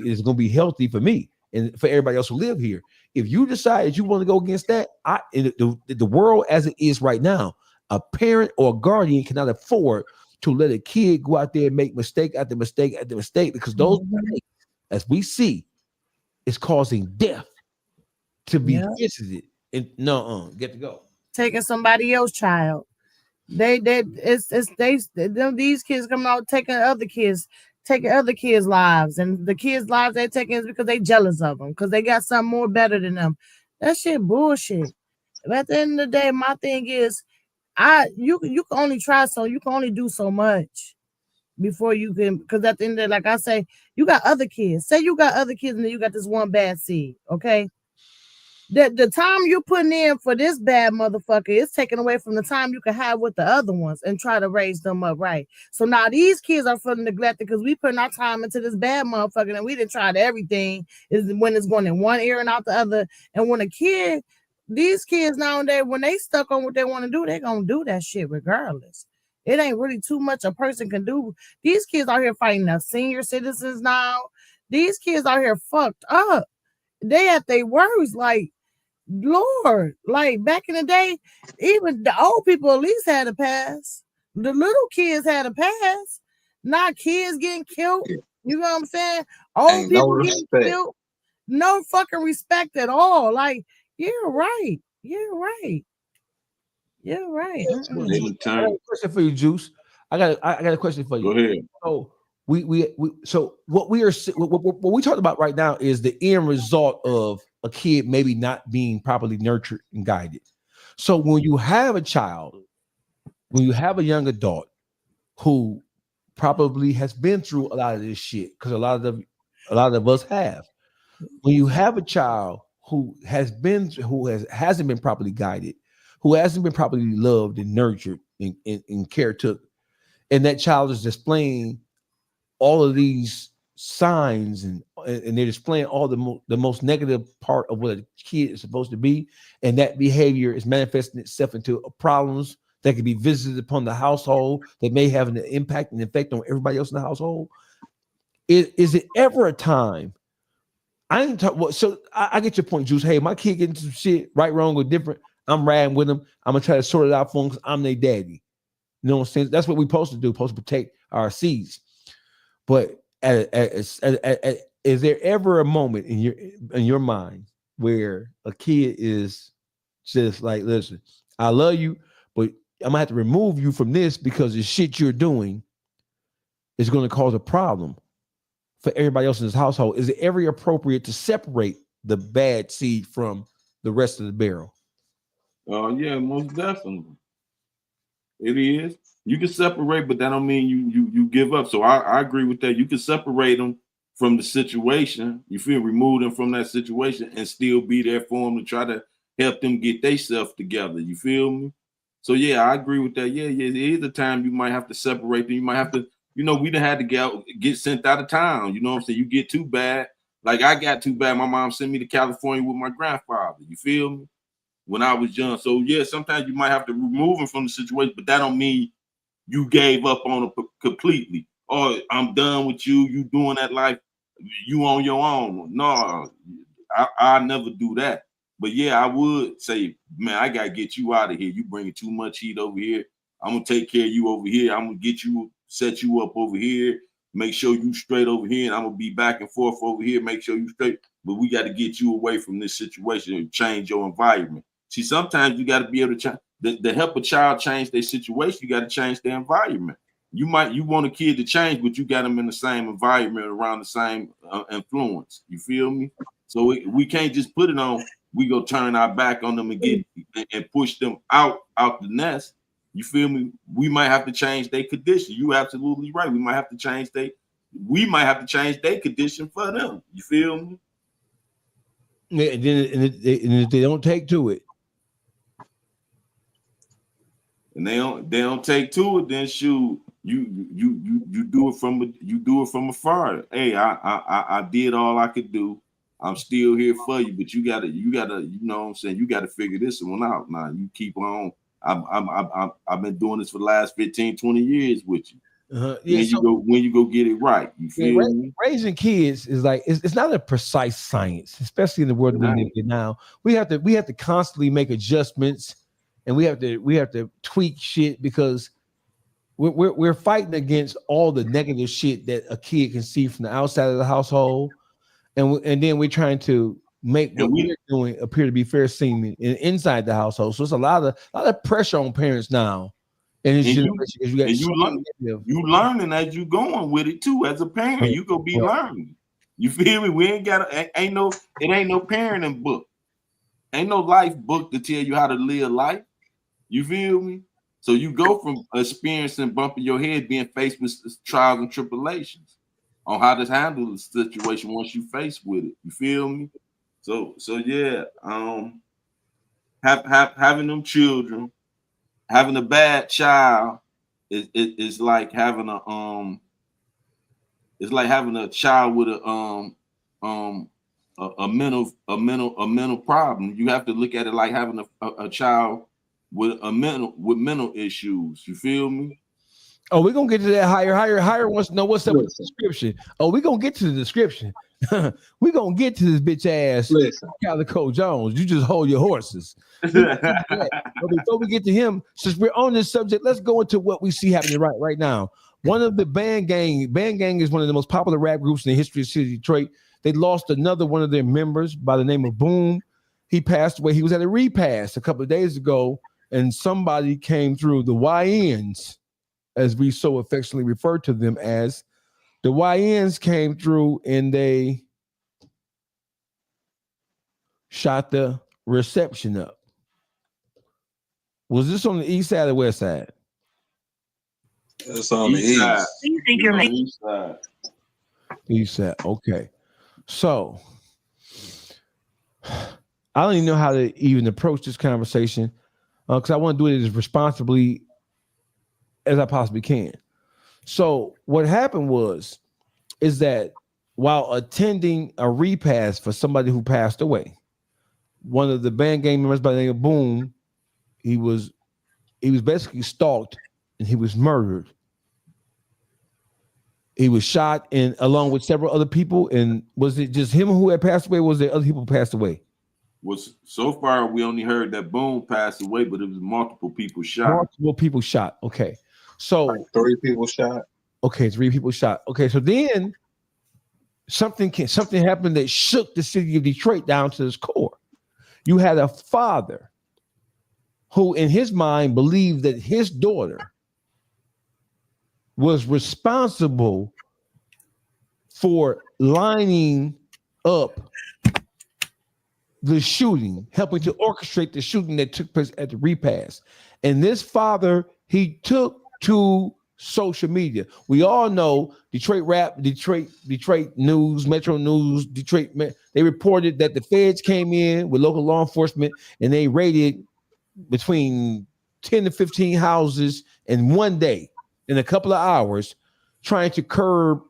is gonna be healthy for me and for everybody else who live here. If you decide that you want to go against that, in the world as it is right now, a parent or a guardian cannot afford to let a kid go out there and make mistake after mistake after mistake, because those mistakes, as we see, is causing death to be visited. And get to go. Taking somebody else's child. These kids coming out taking other kids' lives, and the kids' lives they taking is because they jealous of them, because they got something more better than them. That shit bullshit. But at the end of the day, my thing is, you can only try you can only do so much before you can, because at the end of the day, like I say, you got other kids. Say you got other kids and then you got this one bad seed, okay? The time you're putting in for this bad motherfucker is taken away from the time you can have with the other ones and try to raise them up right. So now these kids are feeling neglected because we putting our time into this bad motherfucker and we done tried everything, is when it's going in one ear and out the other. And when these kids nowadays, when they stuck on what they want to do, they're going to do that shit regardless. It ain't really too much a person can do. These kids out here fighting the senior citizens now. These kids out here fucked up. They at their worst, like, Lord, like back in the day, even the old people at least had a pass. The little kids had a pass. Not kids getting killed. You know what I'm saying? Old people getting killed. No fucking respect at all. Like, you're right. You're right. You're right. I got a question for you, Juice. I got a question for you. Go ahead. So so what we talked about right now is the end result of a kid maybe not being properly nurtured and guided. So when you have a child, when you have a young adult who probably has been through a lot of this shit, because a lot of us have. When you have a child who hasn't been properly guided, who hasn't been properly loved and nurtured and cared took, and that child is displaying all of these signs and they're displaying all the most negative part of what a kid is supposed to be, and that behavior is manifesting itself into problems that can be visited upon the household that may have an impact and effect on everybody else in the household. Is it ever a time? I ain't talk. Well, so I get your point, Juice. Hey, my kid getting some shit, right, wrong, or different. I'm riding with them. I'm gonna try to sort it out for them because I'm their daddy. You know what I'm saying? That's what we're supposed to do. Supposed to protect our seeds. But is there ever a moment in your mind where a kid is just like, listen, I love you, but I'm gonna have to remove you from this because the shit you're doing is going to cause a problem for everybody else in this household? Is it ever appropriate to separate the bad seed from the rest of the barrel? Oh yeah, most definitely. It is. You can separate, but that don't mean you give up. So I agree with that. You can separate them from the situation. You feel, remove them from that situation and still be there for them to try to help them get themselves together. You feel me? So yeah, I agree with that. Yeah, it is a time you might have to separate them. You might have to, we done had to get sent out of town. You know what I'm saying? You get too bad. Like I got too bad. My mom sent me to California with my grandfather. You feel me? When I was young. So yeah, sometimes you might have to remove them from the situation, but that don't mean you gave up on it completely. Or I'm done with you. You doing that life. You on your own. No, I never do that. But yeah, I would say, man, I gotta get you out of here. You bringing too much heat over here. I'm gonna take care of you over here. I'm gonna get you, set you up over here. Make sure you straight over here, and I'm gonna be back and forth over here. Make sure you straight. But we got to get you away from this situation and change your environment. See, sometimes you got to be able to change to help a child change their situation. You got to change their environment. You want a kid to change, but you got them in the same environment around the same influence. You feel me? So we can't just put it on. We go turn our back on them and get and push them out the nest. You feel me? We might have to change their condition. You absolutely right. We might have to change their condition for them. You feel me? Yeah, and if they don't take to it, and they don't take to it, then shoot, you do it from afar. Hey, I did all I could do. I'm still here for you, but you gotta, you know what I'm saying, you gotta figure this one out. Now you keep on. I've been doing this for the last 15, 20 years with you. Yeah, when you go get it right. You feel me? Raising kids is like it's not a precise science, especially in the world we live in now. We have to constantly make adjustments, and we have to tweak shit because we're fighting against all the negative shit that a kid can see from the outside of the household, and then we're trying to make what we're doing appear to be fair seeming inside the household. So it's a lot of pressure on parents now. And you learning as you going with it too. As a parent, you gonna be learning. You feel me? We ain't got it ain't no parenting book. Ain't no life book to tell you how to live life. You feel me? So you go from experiencing bumping your head, being faced with trials and tribulations on how to handle the situation once you face with it. You feel me? So yeah, having them children. Having a bad child is like having a child with a mental problem. You have to look at it like having a child with mental issues. You feel me? Oh, we're gonna get to that higher wants to know what's up with the description. Oh, we're gonna get to the description. We're gonna get to this bitch ass Calico Jones. You just hold your horses. But before we get to him, since we're on this subject, let's go into what we see happening right now. One of the Band Gang is one of the most popular rap groups in the history of the city of Detroit. They lost another one of their members by the name of Boom. He passed away. He was at a repast a couple of days ago, and somebody came through, the YNs, as we so affectionately refer to them as, The YNs came through and they shot the reception up. Was this on the east side or west side? It's on the East side. east. Do you think you're making? East side. East side. Okay. So I don't even know how to even approach this conversation because I want to do it as responsibly as I possibly can. So what happened is that while attending a repast for somebody who passed away, one of the band gang members by the name of Boom, he was basically stalked and he was murdered. He was shot and along with several other people. And was it just him who had passed away? Or was there other people who passed away? Was so far we only heard that Boone passed away, but it was multiple people shot. Multiple people shot. Okay. So Like 3 people shot. Okay, 3 people shot. Okay, so then something happened that shook the city of Detroit down to its core. You had a father who, in his mind, believed that his daughter was responsible for lining up the shooting, helping to orchestrate the shooting that took place at the repast. And this father, he took to social media. We all know Detroit Rap, Detroit News, Metro News, they reported that the feds came in with local law enforcement and they raided between 10 to 15 houses in one day, in a couple of hours, trying to curb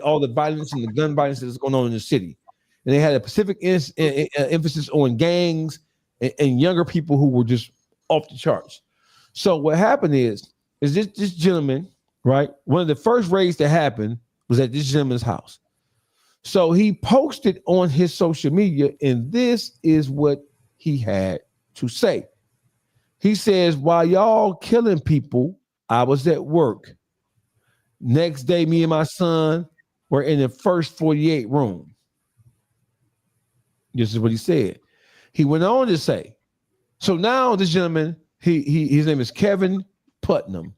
all the violence and the gun violence that's going on in the city. And they had a specific emphasis on gangs and younger people who were just off the charts. So what happened is this gentleman, right? One of the first raids that happened was at this gentleman's house. So he posted on his social media, and this is what he had to say. He says, while y'all killing people, I was at work. Next day, me and my son were in the first 48 room. This is what he said. He went on to say, so now this gentleman, his name is Kevin Putnam.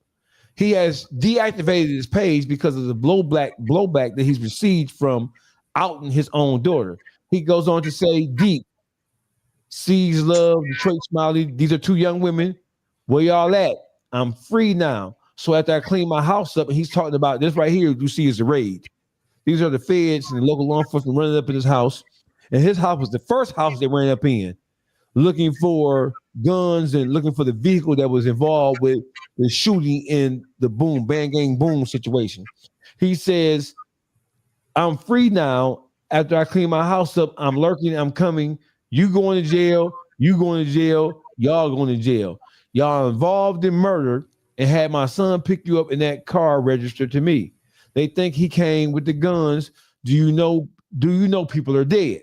He has deactivated his page because of the blowback that he's received from outing his own daughter. He goes on to say, Deep, Sees Love, Detroit Smiley, these are 2 young women. Where y'all at? I'm free now. So after I clean my house up, and he's talking about this right here, you see is the raid. These are the feds and the local law enforcement running up in his house. And his house was the first house they ran up in, looking for guns and looking for the vehicle that was involved with the shooting in the Band Gang Boom situation. He says, I'm free now. After I clean my house up, I'm lurking, I'm coming. You going to jail, y'all going to jail. Y'all involved in murder and had my son pick you up in that car registered to me. They think he came with the guns. Do you know people are dead?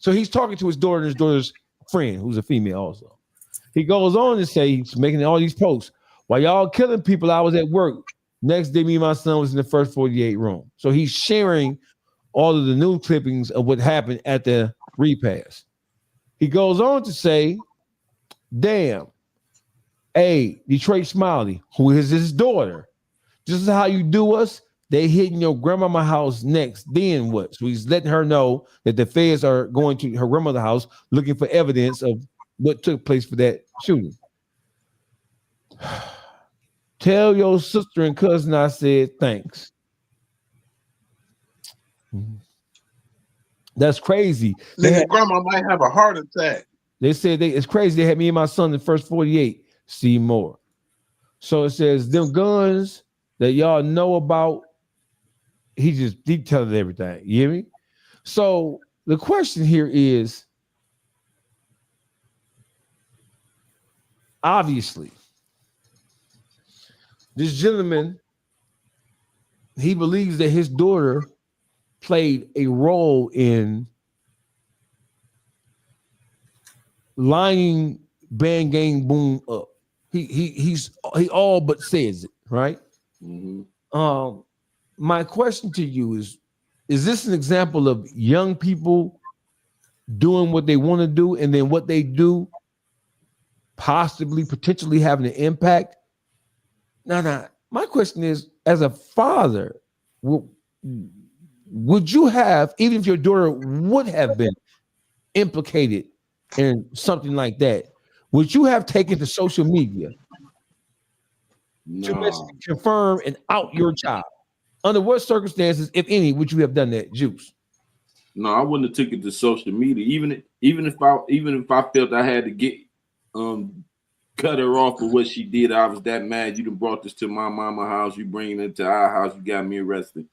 So he's talking to his daughter and his daughter's friend, who's a female also. He goes on to say, he's making all these posts. While y'all killing people, I was at work. Next day, me and my son was in the first 48 room. So he's sharing all of the new clippings of what happened at the repast. He goes on to say, damn, hey, Detroit Smiley, who is his daughter, this is how you do us. They hitting your grandmama house next. Then what? So he's letting her know that the feds are going to her grandmother's house looking for evidence of what took place for that shooting. Tell your sister and cousin I said thanks. That's crazy. Grandma might have a heart attack. They said it's crazy. They had me and my son in the first 48. See more. So it says them guns that y'all know about. He telling everything. You hear me? So the question here is, obviously, this gentleman, he believes that his daughter played a role in lining Band Gang Boom up. He all but says it, right? Mm-hmm. My question to you is this an example of young people doing what they want to do and then what they do potentially having an impact? Now, my question is, as a father, would you have, even if your daughter would have been implicated in something like that, would you have taken to social media to No, basically confirm and out your child? Under what circumstances, if any, would you have done that, Juice? no, I wouldn't have took it to social media. Even if I felt I had to get cut her off for what she did, I was that mad. You done brought this to my mama house. You bringing it to our house. You got me arrested.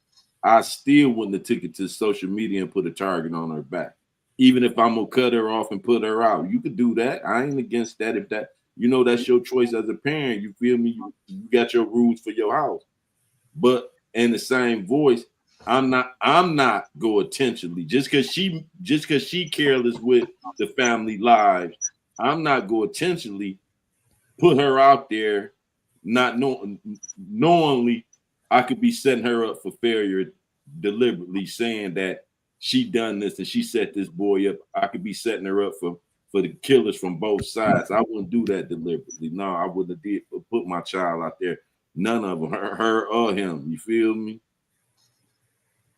I still wouldn't have took it to social media and put a target on her back. Even if I'm gonna cut her off and put her out, you could do that. I ain't against that. If that, that's your choice as a parent. You feel me? You got your rules for your house. But in the same voice, I'm not go intentionally just because she careless with the family lives. I'm not go intentionally put her out there, not knowingly. I could be setting her up for failure, deliberately saying that she done this and she set this boy up. I could be setting her up for the killers from both sides. I wouldn't do that deliberately. No, I wouldn't have put my child out there. None of them, her or him. You feel me?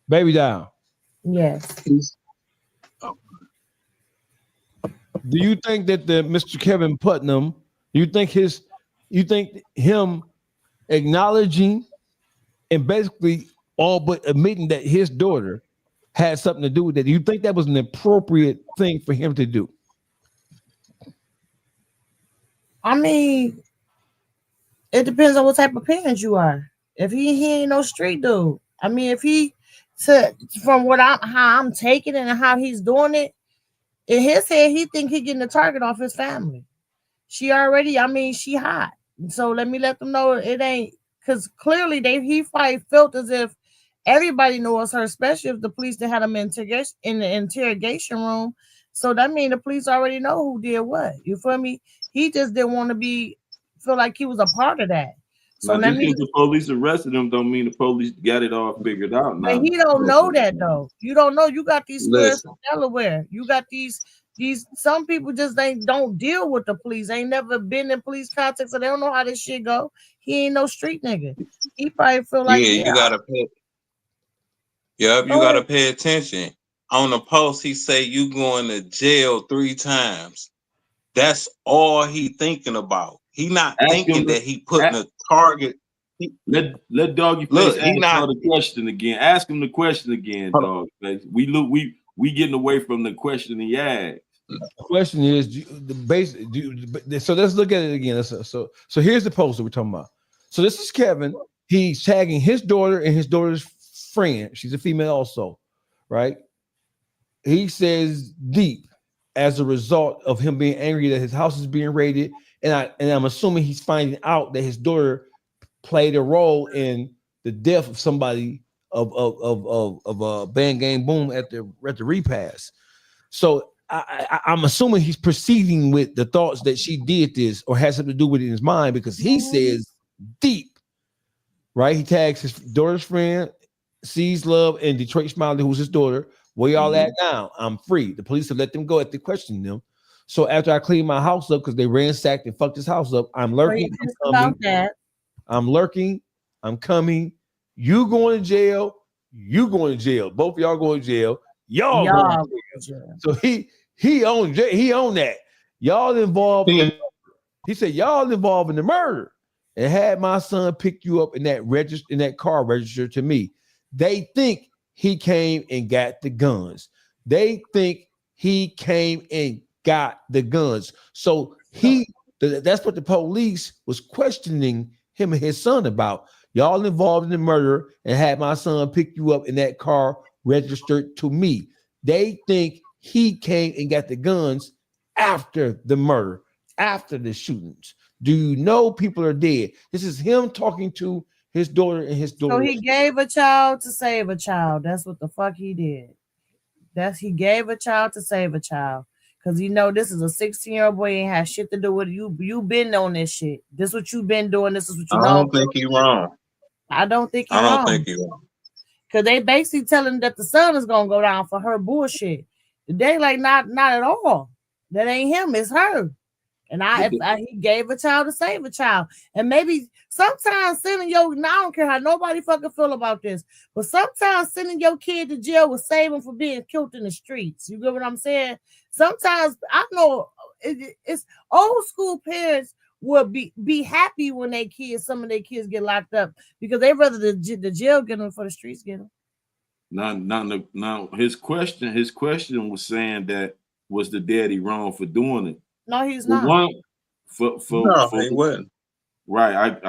Baby down. Yes. Do you think that the Mr. Kevin Putnam, you think him acknowledging and basically all but admitting that his daughter had something to do with it, do you think that was an appropriate thing for him to do? I mean, it depends on what type of parent you are. If he ain't no street dude. I mean, if he said from how I'm taking it and how he's doing it, in his head, he think he getting the target off his family. She hot. So let them know it ain't, because clearly he probably felt as if everybody knows her, especially if the police that had him in the interrogation room. So that means the police already know who did what. You feel me? He just didn't want to feel like he was a part of that. So now, just because the police arrested him don't mean the police got it all figured out. But he don't know that though. You don't know. You got these squares from Delaware. You got these some people just don't deal with the police. Ain't never been in police context, so they don't know how this shit go. He ain't no street nigga. He probably feel like you gotta pay attention. On the post, he say you going to jail 3 times. That's all he thinking about. He not thinking that he putting a target. Let Doggy Face ask the question again. Ask him the question again, Doggy Face. We getting away from the question he asked. The question is so let's look at it again. So here's the post that we're talking about. So this is Kevin. He's tagging his daughter and his daughter's friend. She's a female also, right? He says deep as a result of him being angry that his house is being raided, and I'm assuming he's finding out that his daughter played a role in the death of somebody of Bang Gang Boom at the repast. So I'm assuming he's proceeding with the thoughts that she did this or has something to do with it in his mind, because he says deep, right? He tags his daughter's friend, sees love, and Detroit Smiley, who's his daughter. Where y'all at now? I'm free. The police have let them go after questioning them. So after I cleaned my house up because they ransacked and fucked this house up, I'm lurking. I'm lurking. I'm coming. You going to jail. You going to jail. Both of y'all going to jail. Y'all going to jail. So he owned that. Y'all involved. He said y'all involved in the murder and had my son pick you up in that car registered to me. They think he came and got the guns. They think he came and got the guns. So that's what the police was questioning him and his son about. Y'all involved in the murder and had my son pick you up in that car registered to me. They think he came and got the guns after the murder, after the shootings. Do you know people are dead? This is him talking to his daughter and his daughter. So he gave a child to save a child. That's what the fuck he did. He gave a child to save a child. Because this is a 16-year-old boy, ain't had shit to do with you. You been on this shit. This what you been doing. This is what you know. I don't think he wrong. I don't think he wrong. Because they basically telling him that the son is gonna go down for her bullshit. They like not at all. That ain't him, it's her. And he gave a child to save a child. And maybe sometimes sending your, I don't care how nobody fucking feel about this, but sometimes sending your kid to jail will save them from being killed in the streets. You get what I'm saying? Sometimes I know it's old school parents will be happy when some of their kids get locked up because they rather the jail get them for the streets get them. Now, his question was saying that was the daddy wrong for doing it? No, he's For not. one, no, he wasn't. Right,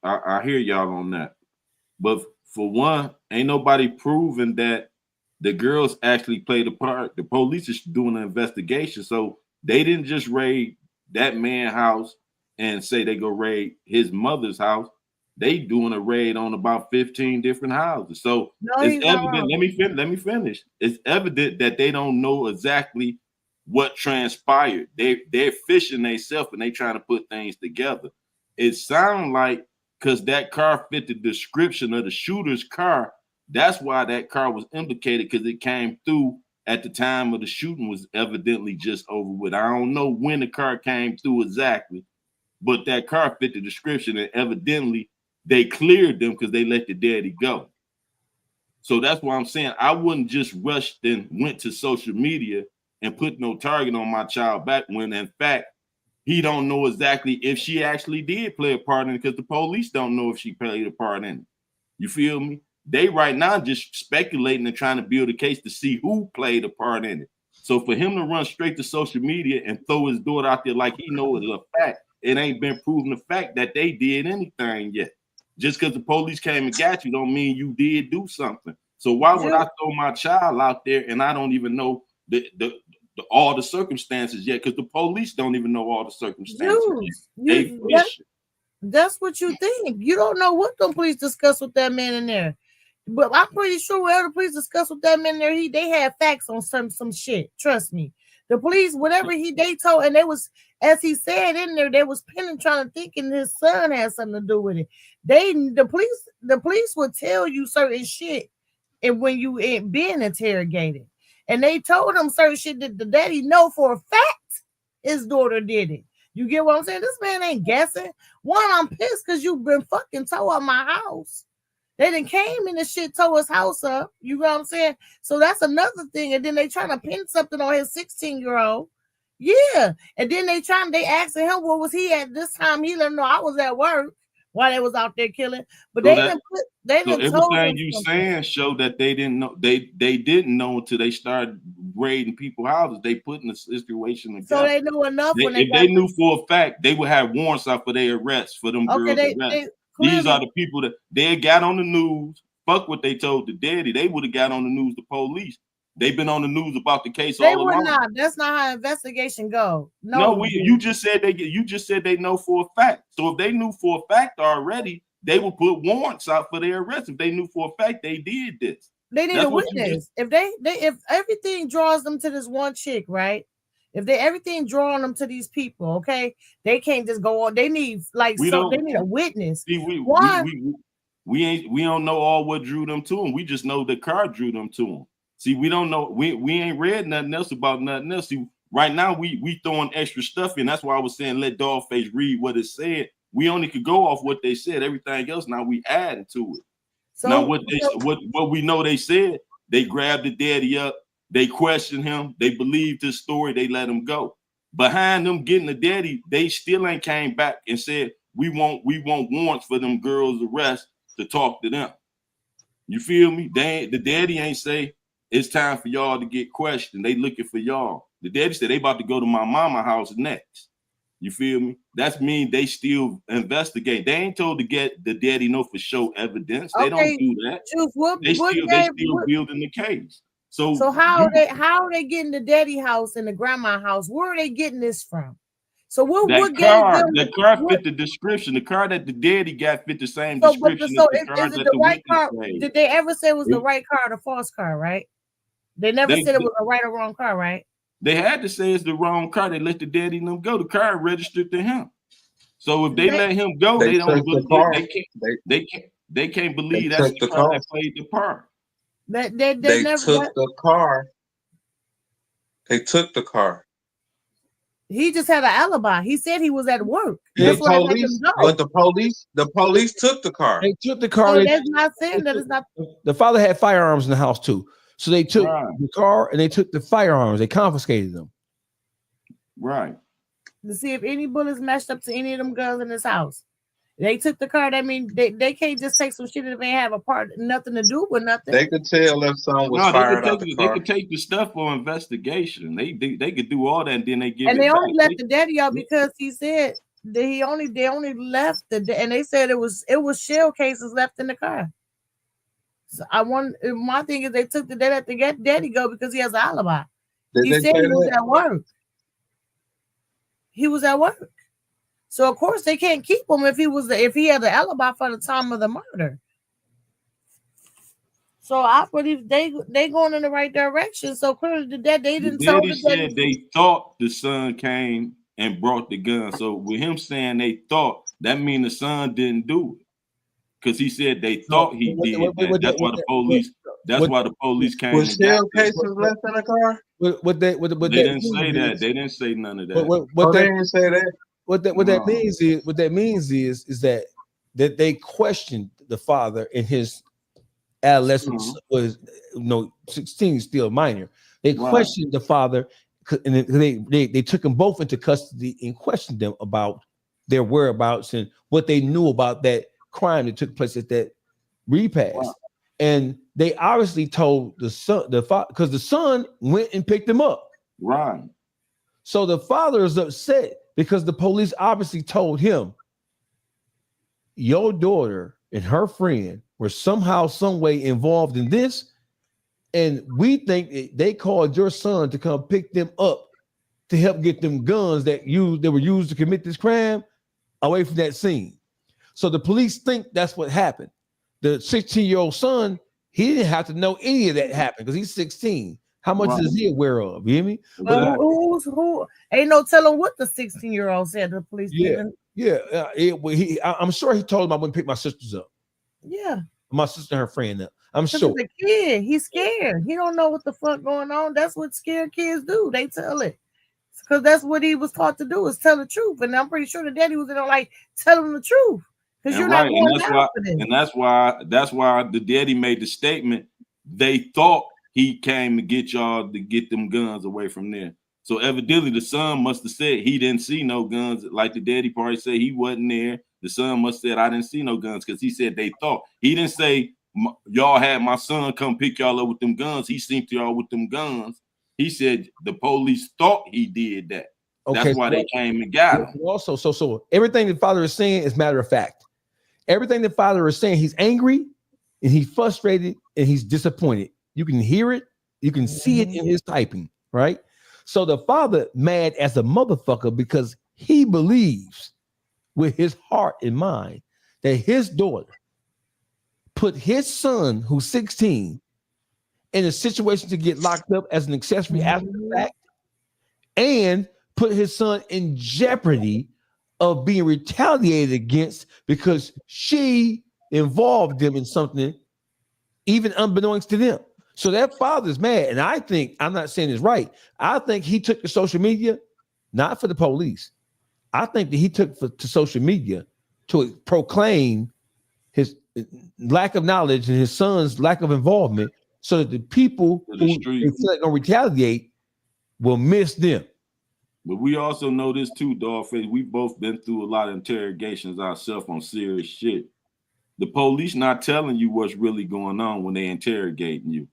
I hear y'all on that, but for one, ain't nobody proven that the girls actually played a part. The police is doing an investigation, so they didn't just raid that man's house and say they go raid his mother's house. They doing a raid on about 15 different houses. So it's evident. Let me finish. It's evident that they don't know exactly what transpired. They're fishing themselves and they trying to put things together. It sounds like because that car fit the description of the shooter's car. That's why that car was implicated, because it came through at the time of the shooting was evidently just over with. I don't know when the car came through exactly, but that car fit the description, and evidently they cleared them because they let the daddy go. So that's why I'm saying I wouldn't just rush and went to social media and put no target on my child back when in fact he don't know exactly if she actually did play a part in it, because the police don't know if she played a part in it. You feel me? They right now just speculating and trying to build a case to see who played a part in it. So for him to run straight to social media and throw his daughter out there like he knows it's a fact, it ain't been proven the fact that they did anything yet. Just because the police came and got you don't mean you did do something. So why would I throw my child out there and I don't even know all the circumstances yet? Because the police don't even know all the circumstances. That's what you think. You don't know what the police discussed with that man in there. But I'm pretty sure whatever the police discussed with that man there, they had facts on some shit. Trust me. The police, whatever they told, and they was, as he said in there, they was trying to thinking his son had something to do with it. The police would tell you certain shit, and when you ain't being interrogated, and they told him certain shit that the daddy know for a fact his daughter did it. You get what I'm saying? This man ain't guessing. One, I'm pissed because you've been fucking tore up my house. They done came in and shit, tore his house up. You know what I'm saying? So that's another thing. And then they trying to pin something on his 16-year-old. Yeah. And then they asking him where was he at this time. He let them know I was at work while they was out there killing. But so everything you saying show that they didn't know. They didn't know until they started raiding people's houses. They put in the situation together. So they knew enough. If they knew for a fact, they would have warrants out for their arrests for them girls. These are the people that they got on the news. Fuck what they told the daddy. They would have got on the news. The police. They've been on the news about the case all along. Not. That's not how investigation go. You just said they know for a fact. So if they knew for a fact already, they would put warrants out for their arrest. If they knew for a fact they did this, they need a witness. If everything draws them to this one chick, right? If everything drawing them to these people, okay, they can't just go on. They need they need a witness. See, we don't know all what drew them to them. We just know the car drew them to them. See, we don't know. We ain't read nothing else about nothing else. See, right now we throwing extra stuff in. That's why I was saying let Dogface read what it said. We only could go off what they said. Everything else now we adding to it. So now what we know they said, they grabbed the daddy up. They questioned him. They believed his story. They let him go. Behind them getting the daddy, they still ain't came back and said, we want warrants for them girls' arrest to talk to them. You feel me? The daddy ain't say, it's time for y'all to get questioned. They looking for y'all. The daddy said they about to go to my mama house next. You feel me? That's mean they still investigate. They ain't told to get the daddy no for show evidence. They don't do that. They still building the case. So how are they getting the daddy house and the grandma house? Where are they getting this from? So the car fit the description. The car that the daddy got fit the same description. Is it the right car? Did they ever say it was the right car or the false car? Right? They never said it was a right or wrong car, right? They had to say it's the wrong car. They let the daddy and them go. The car registered to him. So if they let him go, they don't. They can't believe that's the car that played the part. They took the car. They took the car. He just had an alibi. He said he was at work. The That's why they let him police, go. but the police took the car. They took the car. So that's not saying that it's not. The father had firearms in the house too, so they took the car and they took the firearms. They confiscated them. Right. To see if any bullets matched up to any of them guns in this house. They took the car. That means they can't just take some shit that they have nothing to do with nothing. They could tell if someone was fired out the car. They could take the stuff for investigation. They could do all that, and then they give and it they back. only left the daddy out because he said that they only left and they said it was shell cases left in the car. So my thing is they took the daddy to get daddy go because he has an alibi. He said he was at work. He was at work. So of course they can't keep him if he had an alibi for the time of the murder. So I believe they going in the right direction. So clearly they didn't tell the daddy. Said they thought the son came and brought the gun. So with him saying they thought, that means the son didn't do it. Because he said they thought he did. That's why the police. That's why the police came. Was shell cases left in the car? They didn't say that. They didn't say none of that. They didn't say that. What that means is that they questioned the father in his adolescence. Was 16, still minor. They questioned the father, and they took them both into custody and questioned them about their whereabouts and what they knew about that crime that took place at that repast. And they obviously told the son, because the son went and picked him up. Right. So the father is upset because the police obviously told him, your daughter and her friend were somehow, some way involved in this. And we think they called your son to come pick them up to help get them guns that were used to commit this crime away from that scene. So the police think that's what happened. The 16-year-old son, he didn't have to know any of that happened because he's 16. How much is he aware of? You hear me? Who? Ain't no telling what the 16-year-old said to the police. I'm sure he told him I wouldn't pick my sisters up. Yeah. My sister and her friend up. I'm sure. He's a kid. He's scared. He don't know what the fuck going on. That's what scared kids do. They tell it. Because that's what he was taught to do, is tell the truth. And I'm pretty sure the daddy was in there like, tell him the truth. Because you're not going down for this. And that's why the daddy made the statement. They thought he came to get y'all to get them guns away from there. So evidently the son must have said he didn't see no guns. Like the daddy probably said he wasn't there. The son must have said I didn't see no guns because he said they thought. He didn't say y'all had my son come pick y'all up with them guns. He seen to y'all with them guns. He said the police thought he did that. Okay, that's why they came and got him. Also, so everything the father is saying is matter of fact. Everything the father is saying, he's angry and he's frustrated and he's disappointed. You can hear it, you can see it in his typing, right? So the father mad as a motherfucker because he believes with his heart and mind that his daughter put his son, who's 16, in a situation to get locked up as an accessory after the fact, and put his son in jeopardy of being retaliated against because she involved them in something even unbeknownst to them. So that father's mad. And I think, I'm not saying it's right, I think he took to social media, not for the police. I think that he took to social media to proclaim his lack of knowledge and his son's lack of involvement so that the people who feel like gonna retaliate will miss them. But we also know this too, Dogface. We've both been through a lot of interrogations ourselves on serious shit. The police not telling you what's really going on when they interrogating you.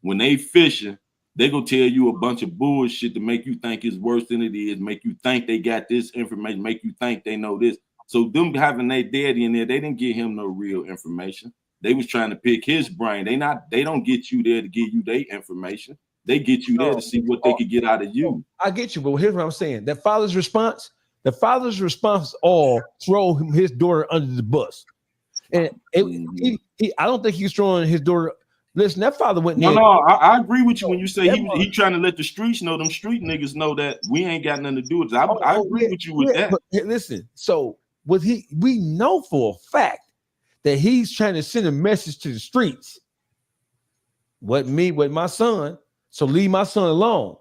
When they fishing, they gonna tell you a bunch of bullshit to make you think it's worse than it is, make you think they got this information, make you think they know this. So them having their daddy in there, they didn't give him no real information. They was trying to pick his brain. They don't get you there to give you their information. They get you there to see what they could get out of you. I get you, but here's what I'm saying. The father's response all throw his daughter under the bus. And I don't think he's throwing his daughter. Listen, that father went. No, I agree with you when you say he trying to let the streets know, them street niggas know that we ain't got nothing to do with it. I agree with you with that. But listen, so we know for a fact that he's trying to send a message to the streets. What my son. So leave my son alone.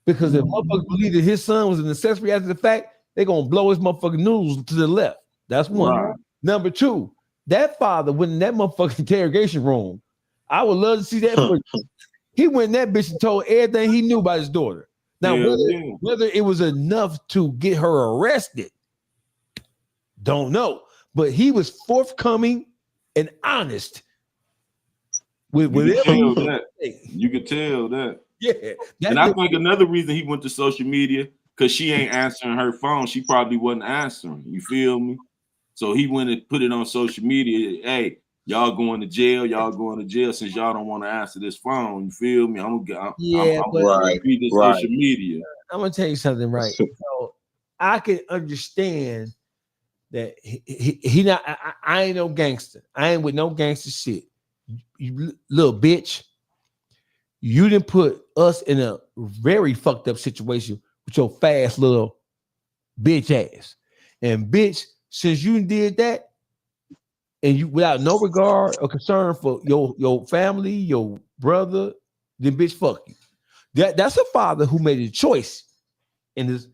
Because if motherfuckers believe that his son was an accessory after the fact, they're gonna blow his motherfucking news to the left. That's one. Right. Number two, that father went in that motherfucking interrogation room. I would love to see that footage. He went in that bitch and told everything he knew about his daughter. Now, whether it was enough to get her arrested, don't know. But he was forthcoming and honest with whatever. You could tell that. Yeah. And I think another reason he went to social media, because she ain't answering her phone. She probably wasn't answering. You feel me? So he went and put it on social media. Hey, y'all going to jail. Y'all going to jail since y'all don't want to answer this phone. You feel me? I'm gonna read this social media. I'm gonna tell you something, right? So I can understand that he not. I ain't no gangster. I ain't with no gangster shit. You little bitch. You didn't put us in a very fucked up situation with your fast little bitch ass. And bitch, since you did that, and you without no regard or concern for your family, your brother, then bitch, fuck you. That's a father who made a choice. And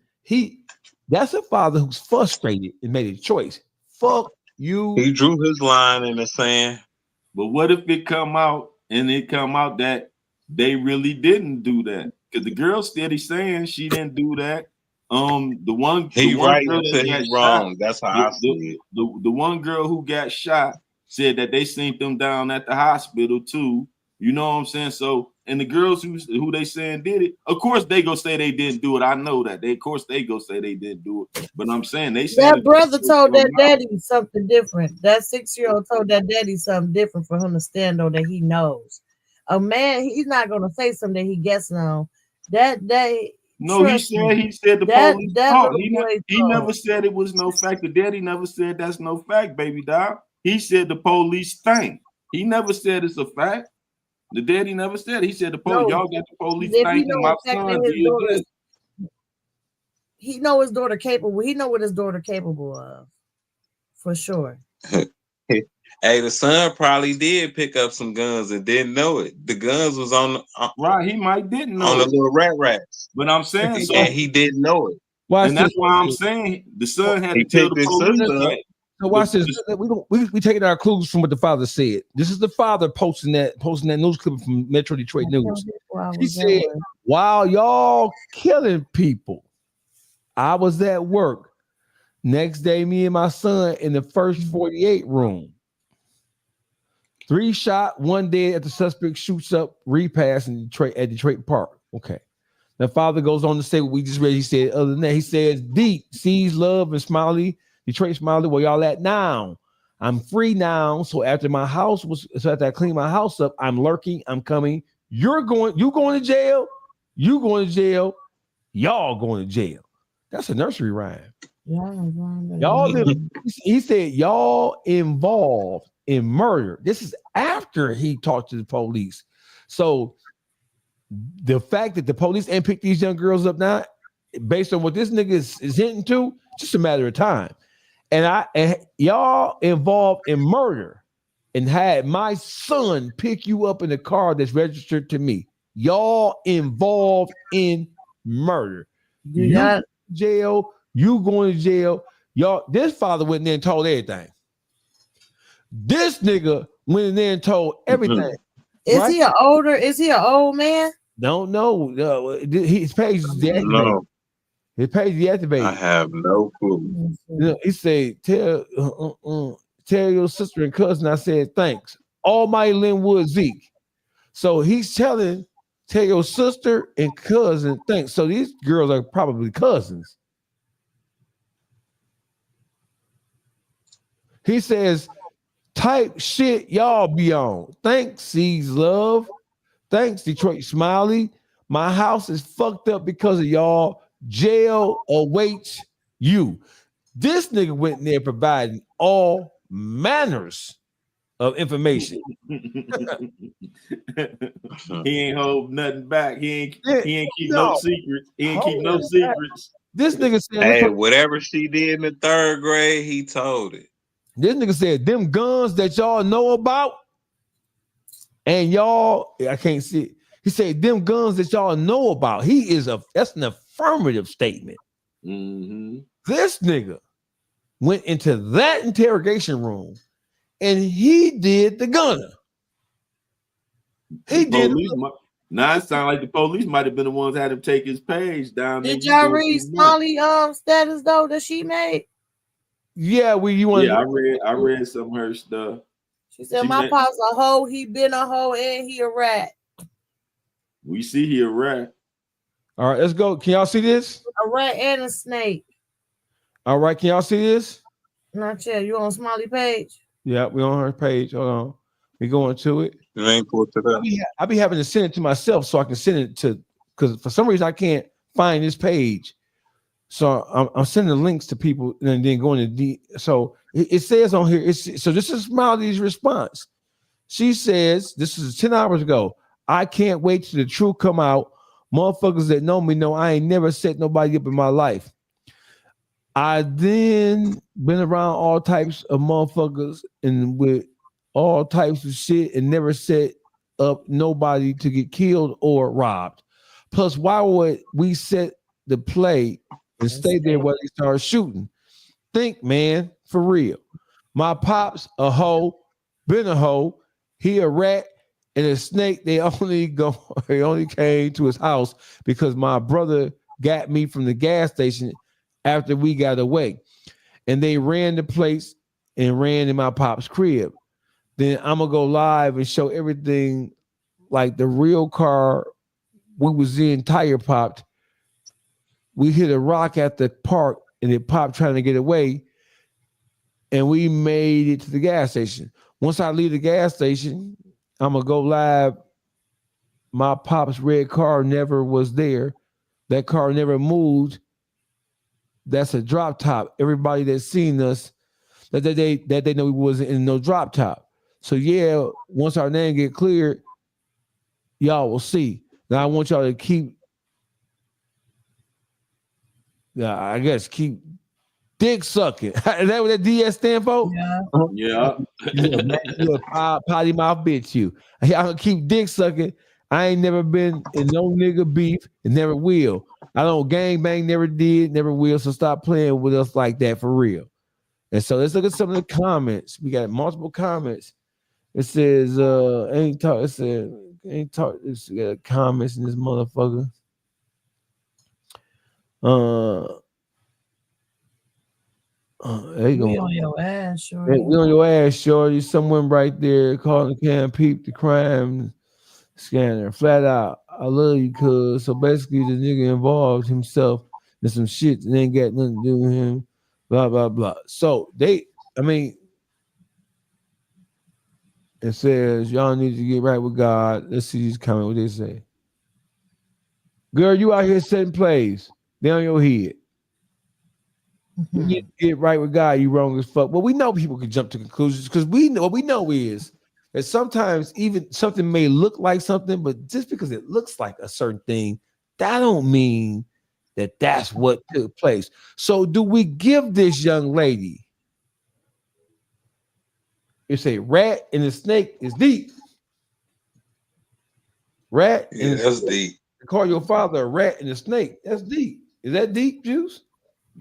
that's a father who's frustrated and made a choice. Fuck you. He drew his line in the sand. But what if it come out that they really didn't do that? Because the girl steady saying she didn't do that. The one girl that got wrong. Shot, that's how I see it. The one girl who got shot said that they seen them down at the hospital too. You know what I'm saying? So, and the girls who they saying did it, of course they go say they didn't do it. I know that. They go say they didn't do it. But I'm saying that brother told that daddy something different. That 6-year-old told that daddy something different for him to stand on that he knows. A man, he's not gonna say something that he guessing on. That day. No, he said the police talk. He never said it was no fact. The daddy never said that's no fact, baby doll. He said the police think. He never said it's a fact. The daddy never said it. He said the police, y'all got the police thinking my son did this. He know his daughter capable. He know what his daughter capable of, for sure. Hey, the son probably did pick up some guns and didn't know it. The guns was on right. He might didn't know on the little rats. But I'm saying and he didn't know it. And that's why I'm saying the son had to tell the police. So watch this. We taking our clues from what the father said. This is the father posting that news clip from Metro Detroit News. He said, "While y'all killing people, I was at work. Next day, me and my son in the first 48 room. 3 shot, 1 dead at the suspect shoots up repass in Detroit Park." Okay. The father goes on to say what we just read. He said, other than that, he says, "Deep sees love and Smiley, Detroit Smiley, where y'all at now? I'm free now. So after I clean my house up, I'm lurking, I'm coming. You going to jail, you going to jail, y'all going to jail." That's a nursery rhyme. Y'all he said, y'all involved in murder. This is after he talked to the police. So the fact that the police ain't picked these young girls up now, based on what this nigga is hinting to, just a matter of time. And y'all involved in murder and had my son pick you up in a car that's registered to me. Y'all involved in murder. You going to jail, you going to jail. Y'all, this father went in there and told everything. This nigga went in there and told everything. Is he an old man? Don't know. His page is deactivated. No. His page is deactivated. I have no clue. He said, tell your sister and cousin I said thanks. Almighty Linwood Zeke. So he's tell your sister and cousin thanks. So these girls are probably cousins. He says, type shit y'all be on. Thanks, Sees Love. Thanks, Detroit Smiley. My house is fucked up because of y'all. Jail awaits you. This nigga went in there providing all manners of information. He ain't hold nothing back. He ain't keep no secrets. He ain't keep no secrets. This nigga said, "Hey, whatever she did in the 3rd grade, he told it." This nigga said, "Them guns that y'all know about, and y'all," I can't see it. He said, them guns that y'all know about. That's an affirmative statement. Mm-hmm. This nigga went into that interrogation room and he did the gunner. Now it sounds like the police might have been the ones that had him take his page down. Did y'all read Smiley status though that she made? Yeah, I read some of her stuff. She said my pop's a hoe, he been a hoe, and he a rat. We see he a rat. All right, let's go. Can y'all see this? A rat and a snake. All right, can y'all see this? Not yet. You on Smiley page? Yeah, we on her page. Hold on. We going to it. It ain't pulled to that. I be having to send it to myself so I can send it to, because for some reason I can't find this page. So I'm sending links to people and then going to so it says on here, so this is Smiley's response. She says, this is 10 hours ago. I can't wait till the truth come out. Motherfuckers that know me know I ain't never set nobody up in my life. I then been around all types of motherfuckers and with all types of shit and never set up nobody to get killed or robbed. Plus, why would we set the play and stay there while they start shooting? Think, man, for real. My pops a hoe, been a hoe. He a rat and a snake. They only came to his house because my brother got me from the gas station after we got away. And they ran the place and ran in my pop's crib. Then I'm gonna go live and show everything like the real car we was in tire popped. We hit a rock at the park and it popped trying to get away. And we made it to the gas station. Once I leave the gas station, I'm gonna go live. My pop's red car never was there. That car never moved. That's a drop top. Everybody that's seen us, that they know we wasn't in no drop top. So yeah, once our name get cleared, y'all will see. Now I want y'all to keep dick sucking. Is that what that DS stand for? Yeah. You a potty mouth bitch, you. I'm gonna keep dick sucking. I ain't never been in no nigga beef and never will. I don't gang bang, never did, never will. So stop playing with us like that for real. And so let's look at some of the comments. We got multiple comments. It says, ain't talk. It said, ain't talk. It's got comments in this motherfucker. There you go. We on your ass, shorty. We on your ass, shorty. Someone right there calling Cam Peep the crime scanner. Flat out, I love you, cuz. So basically, the nigga involved himself in some shit that ain't got nothing to do with him. Blah, blah, blah. So it says, y'all need to get right with God. Let's see these comments, what they say. Girl, you out here setting plays. They on your head. You need to get right with God, you wrong as fuck. Well, we know people can jump to conclusions because what we know is that sometimes even something may look like something, but just because it looks like a certain thing, that don't mean that that's what took place. So do we give this young lady, it's a rat and a snake is deep. Rat and that's deep. Call your father a rat and a snake. That's deep. Is that deep, Juice?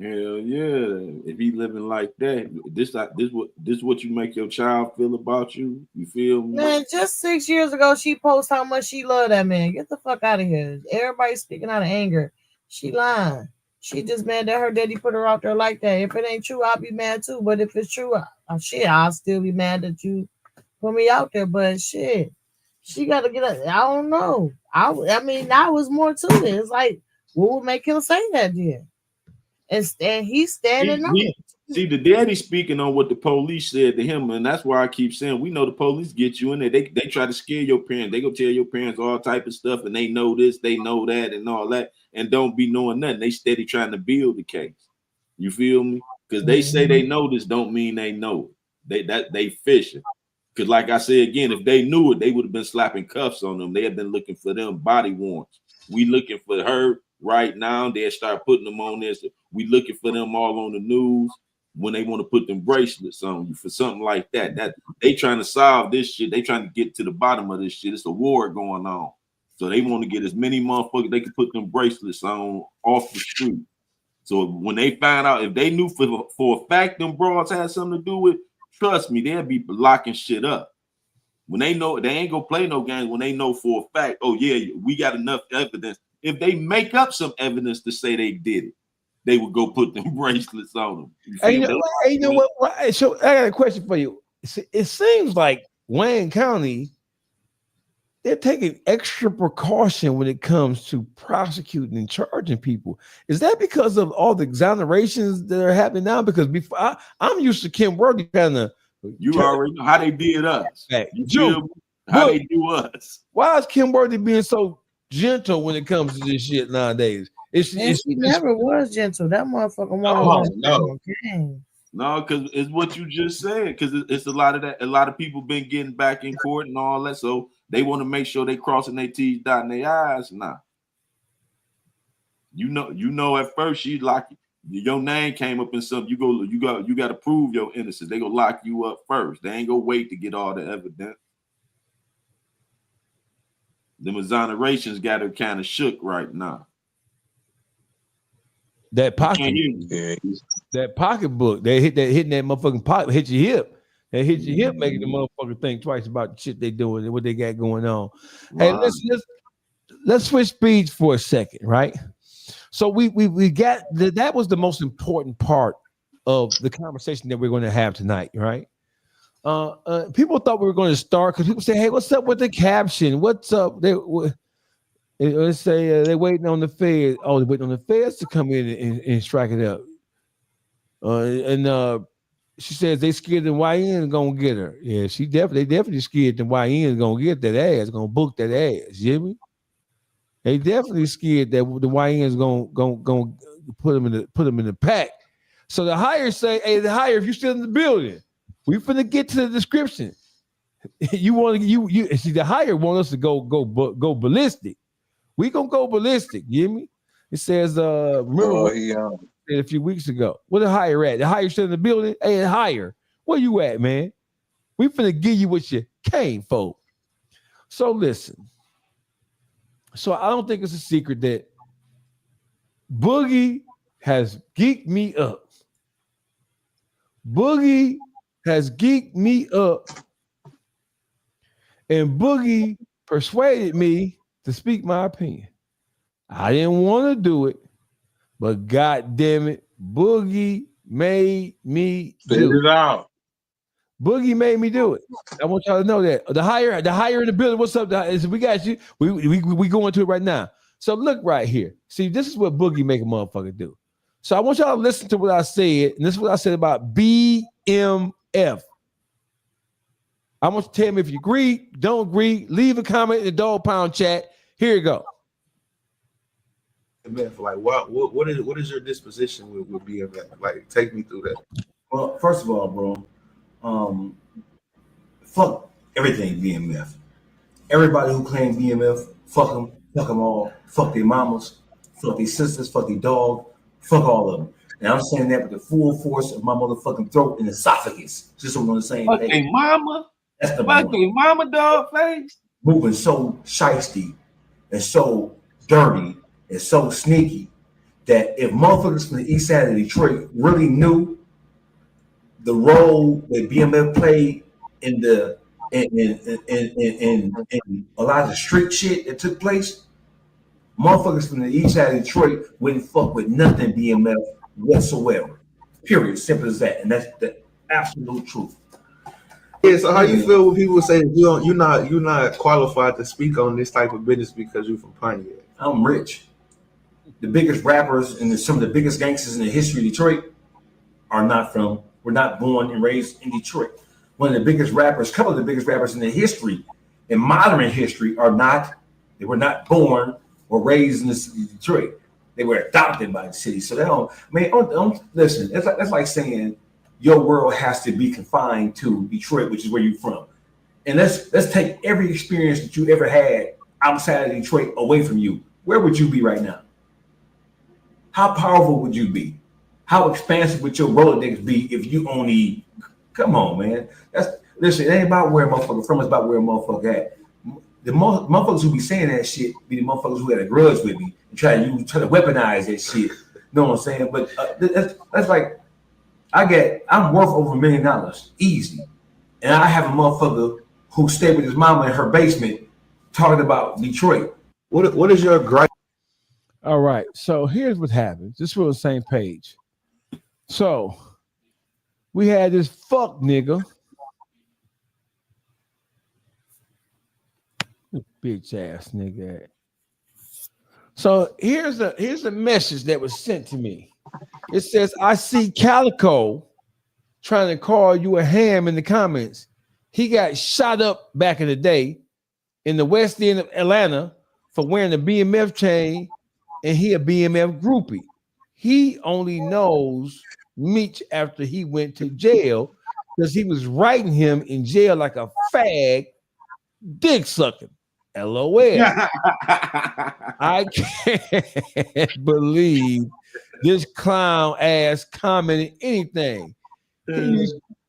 Hell yeah. If he living like that, this what you make your child feel about you. You feel me? Man, just 6 years ago, she posted how much she loved that man. Get the fuck out of here. Everybody's speaking out of anger. She lying. She just mad that her daddy put her out there like that. If it ain't true, I'll be mad too. But if it's true, I'll still be mad that you put me out there. But shit, she got to get up. I don't know. I mean, that was more to it. It's like, what would make him say that then? And he's standing up. See, the daddy speaking on what the police said to him, and that's why I keep saying we know the police get you in there. They try to scare your parents. They go tell your parents all type of stuff, and they know this, they know that, and all that, and don't be knowing nothing. They steady trying to build the case. You feel me? Because they say they know this, don't mean they know it. They fishing. Because like I said again, if they knew it, they would have been slapping cuffs on them. They have been looking for them body warrants. We looking for her right now. They start putting them on this. We looking for them all on the news when they want to put them bracelets on you for something like that. That they trying to solve this shit. They trying to get to the bottom of this shit. It's a war going on. So they want to get as many motherfuckers they can put them bracelets on off the street. So when they find out, if they knew for a fact them broads had something to do with, trust me, they'll be locking shit up. When they know they ain't gonna play no games, when they know for a fact, oh yeah, we got enough evidence. If they make up some evidence to say they did it, they would go put them bracelets on them. You know what? So I got a question for you. It seems like Wayne County, they're taking extra precaution when it comes to prosecuting and charging people. Is that because of all the exonerations that are happening now? Because before I'm used to Kim Worthy kind of. You already know how they did us. How they do us. Why is Kim Worthy being so gentle when it comes to this shit nowadays? She never was gentle. That motherfucker wanted No, because it's what you just said. Because it's a lot of that. A lot of people been getting back in court and all that, so they want to make sure they crossing their T's, dotting their I's. Nah, you know. At first, she's like, your name came up in something. You got to prove your innocence. They gonna lock you up first. They ain't gonna wait to get all the evidence. Them exonerations got her kind of shook right now. That pocketbook, they hitting that motherfucking pocket, hit your hip. They hit your hip, making the motherfucker think twice about the shit they doing and what they got going on. Wow. Hey, let's switch speeds for a second, right? So we got that was the most important part of the conversation that we're going to have tonight, right? People thought we were going to start because people say, "Hey, what's up with the caption? What's up?" Let's say they're waiting on the feds. Oh, they're waiting on the feds to come in and strike it up. She says they scared the YN gonna get her. Yeah, they definitely scared the YN gonna get that ass, gonna book that ass. You hear me? They definitely scared that the YN's gonna put them in the pack. So the hire say, "Hey, the hire, if you're still in the building, we finna get to the description. You see the hire want us to go ballistic. We gonna go ballistic. You hear me? It says, remember a few weeks ago. Where the hire at? The hire still in the building? Hey, the hire, where you at, man? We finna give you what you came for." So listen. So I don't think it's a secret that Boogie has geeked me up. Boogie has geeked me up. And Boogie persuaded me to speak my opinion. I didn't want to do it, but God damn it, Boogie made me do it. Out. Boogie made me do it. I want y'all to know that. The hire in the building. What's up? We got you. We going to it right now. So look right here. See, this is what Boogie make a motherfucker do. So I want y'all to listen to what I said, and this is what I said about BMF. I want you to tell me if you agree, don't agree. Leave a comment in the Dog Pound chat. Here you go. Like, what is your disposition with BMF? Like, take me through that. Well, first of all, bro, fuck everything BMF. Everybody who claims BMF, fuck them all. Fuck their mamas, fuck their sisters, fuck their dog, fuck all of them. And I'm saying that with the full force of my motherfucking throat and esophagus. Just so we're on the same page. Fucking mama. That's the fucking mama, dog face. Moving so shiesty and so dirty and so sneaky that if motherfuckers from the east side of Detroit really knew the role that BMF played in a lot of the street shit that took place, motherfuckers from the east side of Detroit wouldn't fuck with nothing BMF whatsoever. Period. Simple as that. And that's the absolute truth. Yeah, so how you feel when people say you're not qualified to speak on this type of business because you're from Pontiac? I'm rich. The biggest rappers and some of the biggest gangsters in the history of Detroit were not born and raised in Detroit. One of the biggest rappers, couple of the biggest rappers in the history, in modern history, were not born or raised in the city of Detroit. They were adopted by the city. So don't listen. That's like saying your world has to be confined to Detroit, which is where you're from. And let's take every experience that you ever had outside of Detroit away from you. Where would you be right now? How powerful would you be? How expansive would your Rolodex be if you only, come on, man. Listen, it ain't about where a motherfucker from, it's about where a motherfucker at. the motherfuckers who be saying that shit be the motherfuckers who had a grudge with me and try to weaponize that shit. You know what I'm saying? But that's like I'm worth over $1 million easy, and I have a motherfucker who stayed with his mama in her basement talking about Detroit. What is your gripe? All right, so here's what happens. Just we're on the same page. So we had this fuck nigga, bitch ass nigga. So here's a message that was sent to me. It says, I see Calico trying to call you a ham in the comments. He got shot up back in the day in the West End of Atlanta for wearing a BMF chain, and he a BMF groupie. He only knows Meech after he went to jail because he was writing him in jail like a fag, dick sucking. LOL. I can't believe this clown ass commented anything.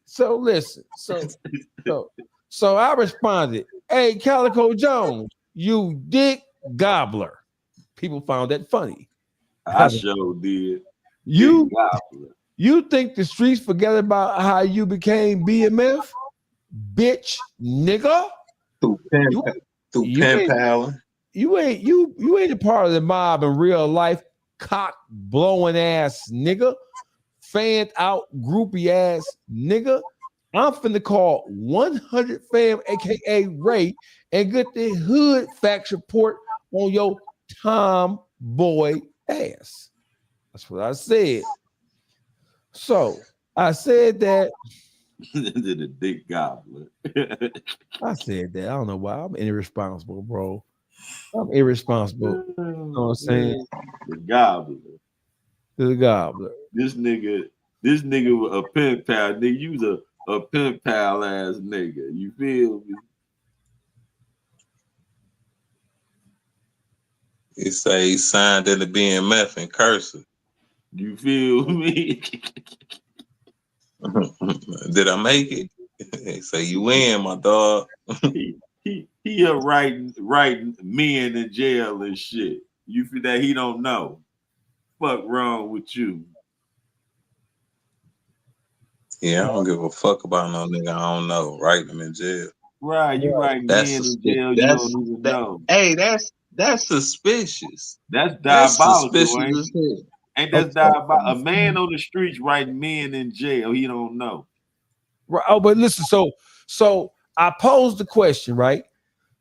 So listen, so I responded, hey, Calico Jones, you dick gobbler. People found that funny. I sure did. You think the streets forget about how you became BMF? Bitch, nigga. Through pen pal. You ain't a part of the mob in real life, cock blowing ass nigga, fanned out groupie ass nigga. I'm finna call 100 fam, aka Ray, and get the hood facts report on your tomboy ass. That's what I said. So I said that. The dick gobbler. I said that. I don't know why. I'm irresponsible, bro. I'm irresponsible. You know what I'm saying? The gobbler. The gobbler. This nigga was a pen pal. Nigga, you was a pen pal ass nigga. You feel me? He say he signed in the BMF in cursive. You feel me? Did I make it? They say you win, my dog. he a writing men in jail and shit. You feel that he don't know? Fuck wrong with you? Yeah, I don't give a fuck about no nigga I don't know. Writing him in jail. Right, you writing men in jail. You don't even know. Hey, that's suspicious. That's diabolical. Suspicious. Ain't that diabolical? A man on the streets writing men in jail. He don't know. Right. Oh, but listen. So I posed the question, right?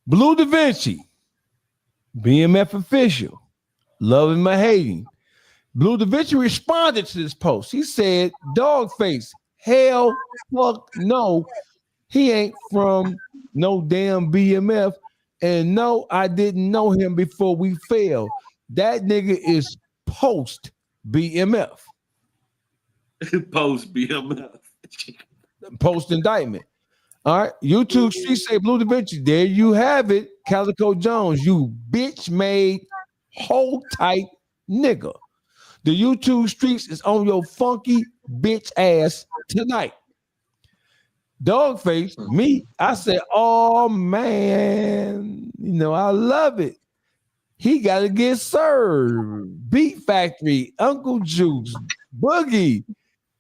Blue Da Vinci, BMF official, loving my hating. Blue Da Vinci responded to this post. He said, "Dogface, hell, fuck no, he ain't from no damn BMF, and no, I didn't know him before we fell. That nigga is post BMF, post BMF, post indictment." All right, YouTube Street say Blue Da Vinci. There you have it, Calico Jones, you bitch made whole tight nigga. The YouTube streets is on your funky bitch ass tonight. Dogface, me, I said, oh man, I love it. He got to get served. Beat Factory, Uncle Juice, Boogie,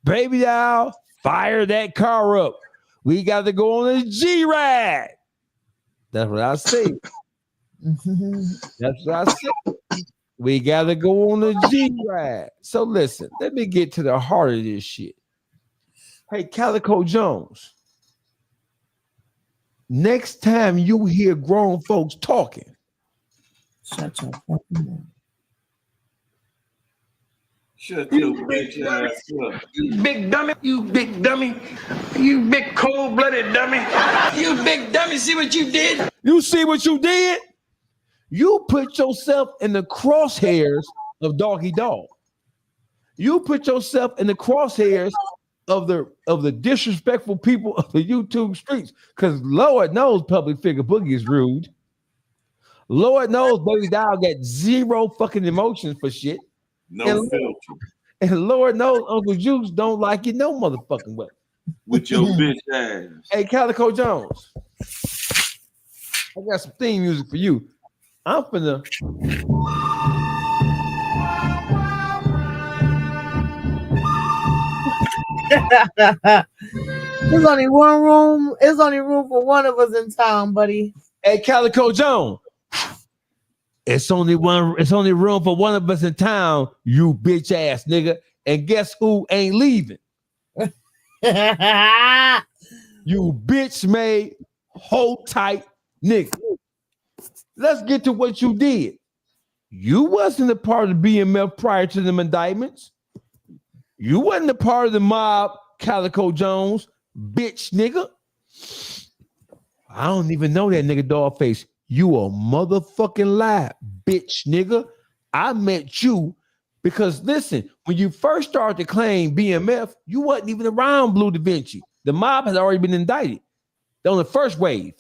Baby Doll, fire that car up. We got to go on a G-Ride. That's what I say. That's what I say. We got to go on a G-Ride. So listen, let me get to the heart of this shit. Hey, Calico Jones, next time you hear grown folks talking, shut your fucking mouth. Shut your bitch ass up. You big dummy, you big dummy, you big cold-blooded dummy. You big dummy, see what you did? You see what you did? You put yourself in the crosshairs of Doggy Dog. You put yourself in the crosshairs of the disrespectful people of the YouTube streets. Because Lord knows public figure Boogie is rude. Lord knows Baby Doll got zero fucking emotions for shit. No filter. And Lord knows Uncle Juice don't like you no motherfucking way. With your bitch ass. Hey, Calico Jones. I got some theme music for you. I'm finna. There's only one room. There's only room for one of us in town, buddy. Hey, Calico Jones. It's only room for one of us in town, you bitch ass nigga. And guess who ain't leaving? You bitch made hold tight nigga. Let's get to what you did. You wasn't a part of the BMF prior to them indictments. You wasn't a part of the mob, Calico Jones, bitch nigga. I don't even know that nigga Dogface. You a motherfucking lie, bitch nigga. I met you because listen, when you first started to claim BMF, you wasn't even around Blue Da Vinci. The mob had already been indicted. On the first wave.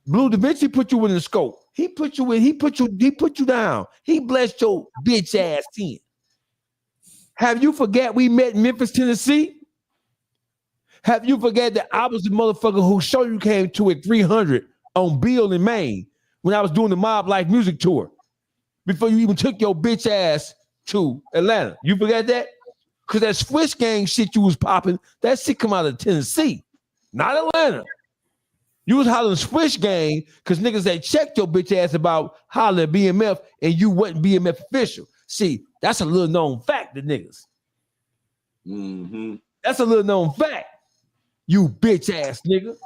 Blue Da Vinci put you in the scope. He put you down. He blessed your bitch ass in. Have you forgot we met in Memphis, Tennessee? Have you forgot that I was the motherfucker who showed you came to at 300 on Beale in Maine when I was doing the Mob Life music tour before you even took your bitch ass to Atlanta? You forgot that? Because that Swiss gang shit you was popping, that shit come out of Tennessee, not Atlanta. You was hollering Swiss gang because niggas that checked your bitch ass about hollering BMF and you wasn't BMF official. See, that's a little known fact to niggas. Mm-hmm. That's a little known fact. You bitch ass nigga.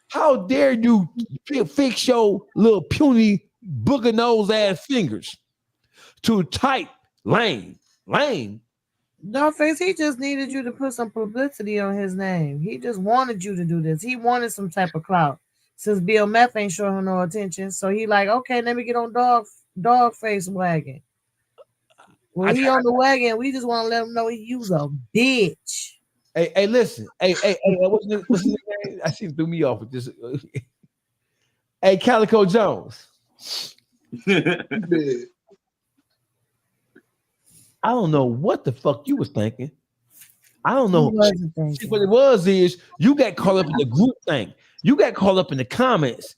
How dare you fix your little puny booger nose ass fingers to type lame? Dollface, he just needed you to put some publicity on his name. He just wanted you to do this. He wanted some type of clout. Since BMF ain't showing him no attention, so he like, okay, let me get on Dogface wagon. When he on the wagon, we just want to let him know he was a bitch. Hey, listen. Hey, what's the name? I see him threw me off with this. Hey, Calico Jones. I don't know what the fuck you was thinking. I don't know. What it was is you got caught up in the group thing. You got caught up in the comments,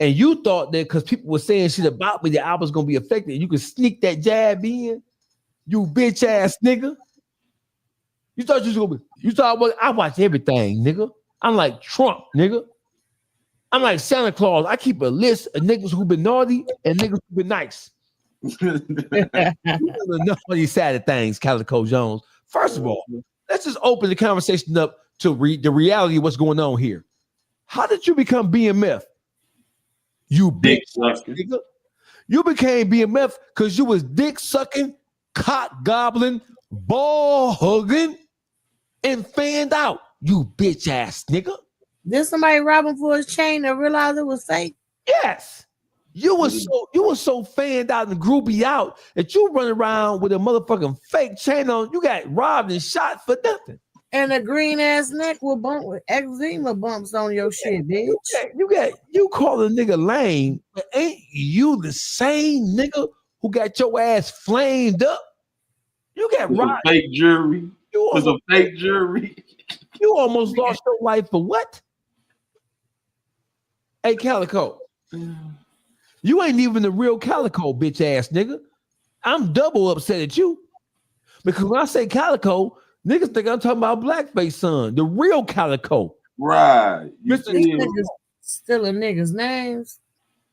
and you thought that because people were saying shit about me that I was gonna be affected, you could sneak that jab in. You bitch ass nigga. You thought you was gonna be. You thought I watch everything, nigga. I'm like Trump, nigga. I'm like Santa Claus. I keep a list of niggas who been naughty and niggas who been nice. The naughty side of things, Calico Jones. First of all, let's just open the conversation up to the reality of what's going on here. How did you become BMF? You bitch nigga. You became BMF because you was dick sucking, cock gobbling, ball hugging, and fanned out. You bitch ass nigga. Did somebody rob him for his chain and realize it was fake? Yes. You were so fanned out and groupie out that you run around with a motherfucking fake chain on. You got robbed and shot for nothing. And a green ass neck with eczema bumps on your shit, bitch. You call a nigga lame, but ain't you the same nigga who got your ass flamed up? You got robbed. Fake jury. Was a fake jury. You almost lost your life for what? Hey, Calico. You ain't even the real Calico, bitch ass nigga. I'm double upset at you. Because when I say Calico, niggas think I'm talking about Blackface son, the real Calico. Right. Mr. Niggas stealing niggas' names.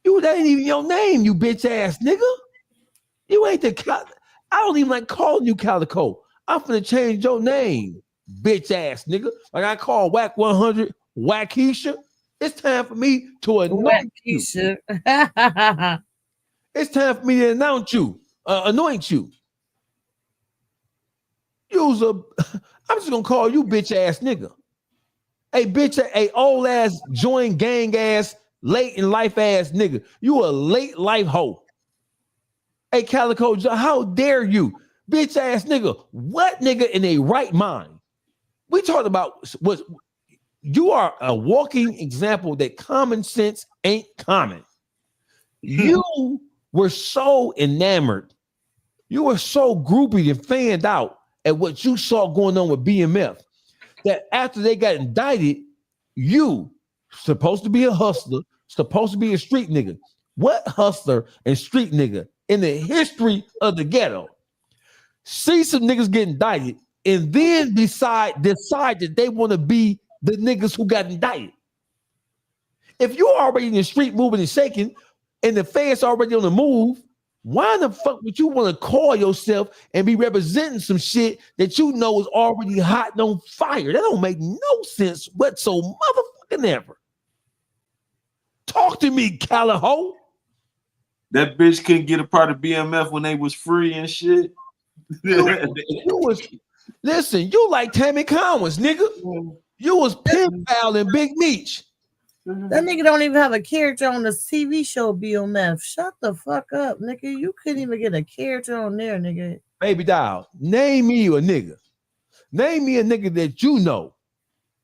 That ain't even your name, you bitch ass nigga. You ain't I don't even like calling you Calico. I'm finna change your name, bitch ass nigga. Like I call Whack 100 Wackisha. It's time for me to anoint you. It's time for me to anoint you, anoint you. I'm just gonna call you bitch ass nigga. Hey, bitch, a old ass, joint gang ass, late in life ass nigga. You a late life hoe. Hey, Calico, how dare you? Bitch ass nigga. What nigga in a right mind? We talked about what you are a walking example that common sense ain't common. You were so enamored. You were so groupie and fanned out at what you saw going on with BMF that after they got indicted, you supposed to be a hustler, supposed to be a street nigga. What hustler and street nigga in the history of the ghetto see some niggas get indicted and then decide that they want to be the niggas who got indicted? If you're already in the street moving and shaking and the fans already on the move, why the fuck would you want to call yourself and be representing some shit that you know is already hot and on fire? That don't make no sense whatsoever, motherfucking ever. Talk to me, Caliho. That bitch couldn't get a part of BMF when they was free and shit. Listen, you like Tammy Conway, nigga. You was Pimp Pal and Big Meech. That nigga don't even have a character on the TV show BMF. Shut the fuck up, nigga. You couldn't even get a character on there, nigga. Baby doll, name me a nigga. Name me a nigga that you know,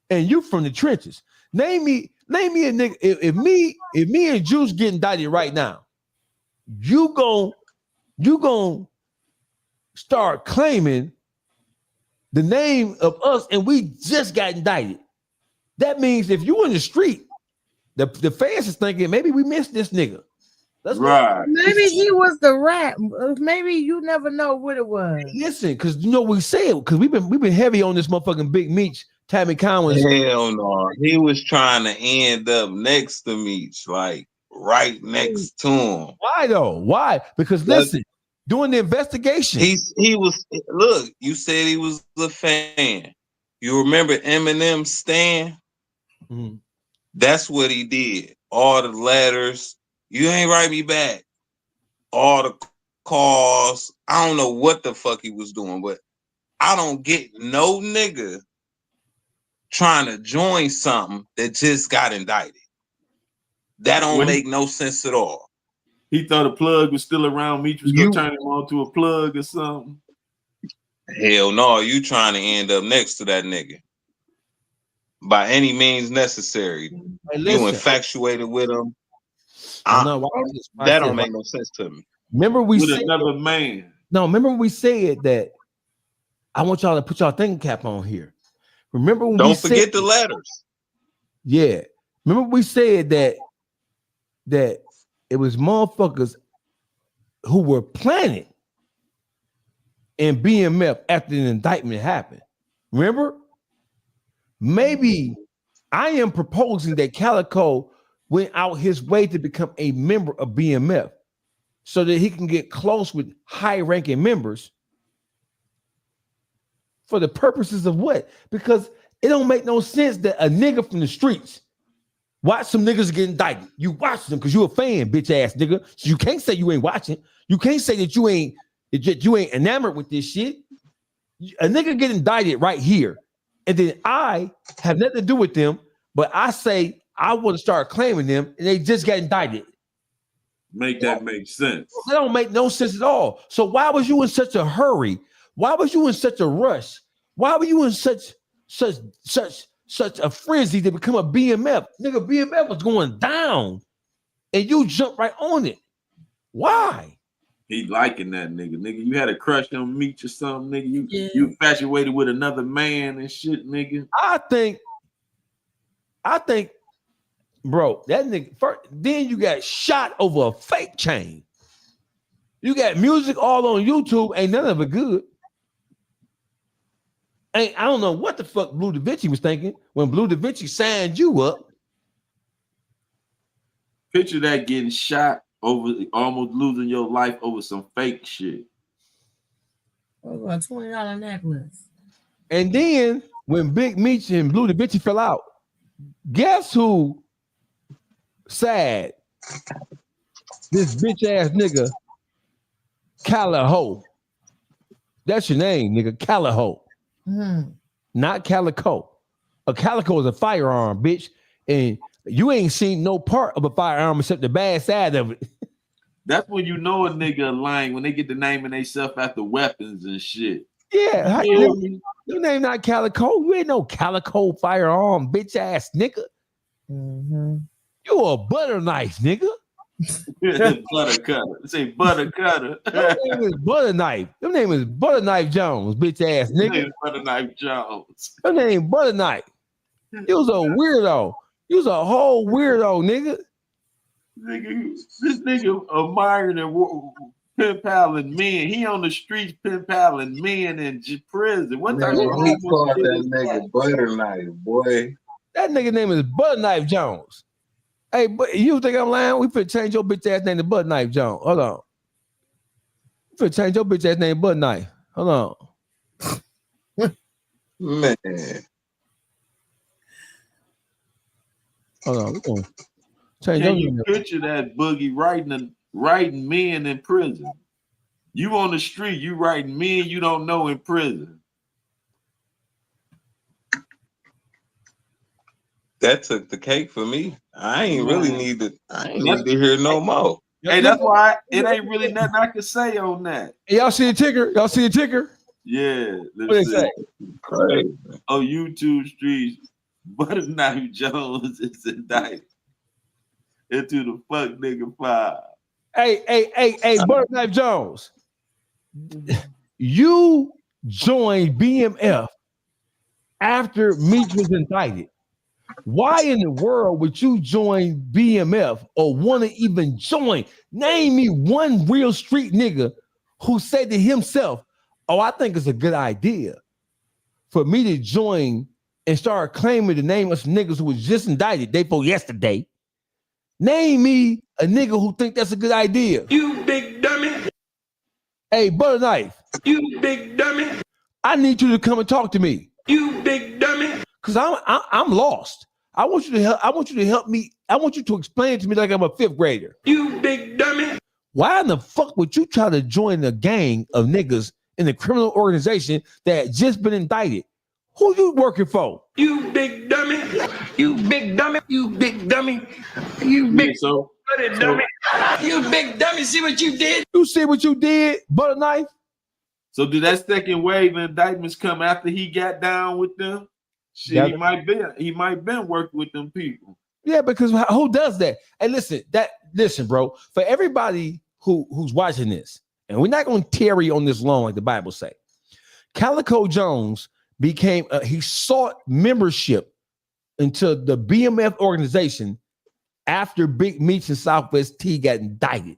and you from the trenches. Name me a nigga. If me and Juice get indicted right now, you gon' start claiming the name of us, and we just got indicted. That means if you in the street, the fans is thinking maybe we missed this nigga. Let's right. Maybe he was the rat. Maybe you never know what it was. Listen, because you know we said because we've been heavy on this motherfucking Big Meech, Tammy Conway. Hell no, he was trying to end up next to Meech, like right next to him. Why though? Why? Because listen, doing the investigation, he was. Look, you said he was a fan. You remember Eminem Stan? Mm-hmm. That's what he did. All the letters. You ain't write me back. All the calls. I don't know what the fuck he was doing, but I don't get no nigga trying to join something that just got indicted. That don't make no sense at all. He thought a plug was still around. Meech was gonna turn him on to a plug or something. Hell no, you trying to end up next to that nigga. By any means necessary. Hey, you infatuated with him. That don't make no sense to me. Remember we with said another man. No, remember we said that I want y'all to put y'all thinking cap on here. Remember when don't forget the letters. Yeah. Remember we said that it was motherfuckers who were planted in BMF after the indictment happened. Remember? Maybe I am proposing that Calico went out his way to become a member of BMF so that he can get close with high-ranking members for the purposes of what? Because it don't make no sense that a nigga from the streets watch some niggas get indicted. You watch them because you a fan, bitch ass nigga. So you can't say you ain't watching. You can't say that you ain't enamored with this shit. A nigga get indicted right here. And then I have nothing to do with them, but I say I want to start claiming them, and they just got indicted. Make that make sense. That don't make no sense at all. So why was you in such a hurry? Why was you in such a rush? Why were you in such a frenzy to become a BMF? Nigga, BMF was going down, and you jumped right on it. Why? He liking that nigga. Nigga, you had a crush on Meech or something, nigga. You infatuated with another man and shit, nigga. I think, bro, that nigga first, then you got shot over a fake chain. You got music all on YouTube, ain't none of it good. I don't know what the fuck Blue Da Vinci was thinking when Blue Da Vinci signed you up. Picture that getting shot over, almost losing your life over some fake shit. Over a $20 necklace. And then when Big Meech and Blue Da Vinci fell out, guess who sad? This bitch ass nigga, Caliho. That's your name, nigga, Caliho. Mm-hmm. Not Calico. A Calico is a firearm, bitch. And you ain't seen no part of a firearm except the bad side of it. That's when you know a nigga lying, when they get the naming themselves after weapons and shit. Yeah, your name not Calico. You ain't no Calico firearm, bitch ass nigga. Mm-hmm. You a butter knife, nigga. Butter cutter. Say butter cutter. Your name is Butter Knife. Your name is Butter Knife Jones, bitch ass nigga. Butter Knife Jones. Your name Butter Knife. You was a weirdo. You was a whole weirdo, nigga. This nigga admiring and pen paling men. He on the streets pen paling men in prison. What type of Man, he Bible called shit that is that? nigga butter knife, boy. That nigga name is Butter Knife Jones. Hey, but you think I'm lying? We finna change your bitch ass name to Butter Knife Jones. Hold on. We finna change your bitch ass name to Butter Knife. Hold on. Man. Hold on. We're gonna change Can your you name. picture that Boogie writing men in prison? You on the street, you writing men you don't know in prison. That took the cake for me. I ain't really need to. I ain't need That's, to hear no more. hey, that's why it ain't really nothing I can say on that. Y'all see the ticker? Y'all see the ticker? Yeah, What they let's say? see. Crazy. On YouTube streets, Butter Knife Jones is indicted into the fuck nigga file. Hey, Butter Knife Jones. You joined BMF after Meech was indicted. Why in the world would you join BMF or want to even join? Name me one real street nigga who said to himself, "Oh, I think it's a good idea for me to join and start claiming the name of some niggas who was just indicted day before yesterday." Name me a nigga who think that's a good idea. You big dummy. Hey, Butter Knife. You big dummy. I need you to come and talk to me. You big dummy. Cause I'm lost. I want you to help. I want you to help me. I want you to explain to me like I'm a fifth grader. You big dummy. Why in the fuck would you try to join a gang of niggas in a criminal organization that had just been indicted? Who you working for? You big dummy. You big dummy. You big dummy. You big dummy. You big dummy. See what you did? You see what you did, Butter Knife? So did that second wave of indictments come after he got down with them? Shit, he might been working with them people. Yeah, because who does that? And listen, bro. For everybody who's watching this, and we're not going to tarry on this long, like the Bible say. Calico Jones became he sought membership into the BMF organization after Big Meech and Southwest T got indicted.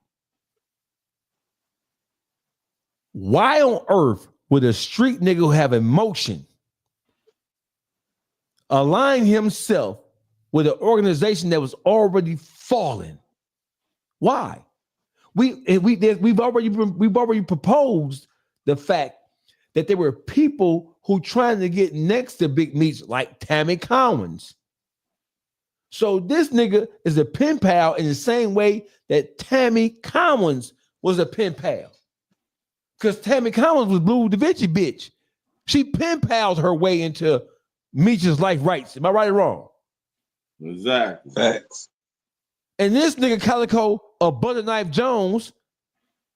Why on earth would a street nigga who have emotion align himself with an organization that was already fallen? Why? We've already proposed the fact that there were people who trying to get next to Big Meech, like Tammy Collins. So this nigga is a pen pal in the same way that Tammy Collins was a pen pal. Because Tammy Collins was Blue Da Vinci bitch. She pen pals her way into Meech's life rights. Am I right or wrong? Exactly. Facts. And this nigga Calico of Butter Knife Jones,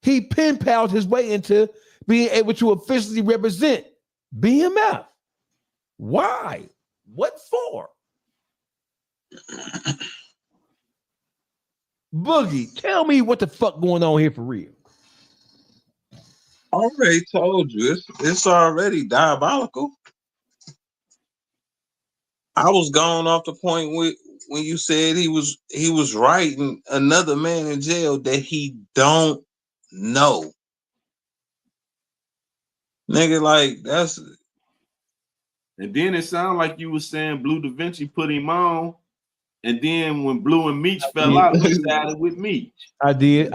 he pen paled his way into being able to officially represent BMF. Why? What for? Boogie, tell me what the fuck going on here for real. I already told you it's already diabolical. I was going off the point when you said he was writing another man in jail that he don't know. Nigga, like that's. And then it sounded like you were saying Blue Da Vinci put him on, and then when Blue and Meech fell out, he sided with Meech. I did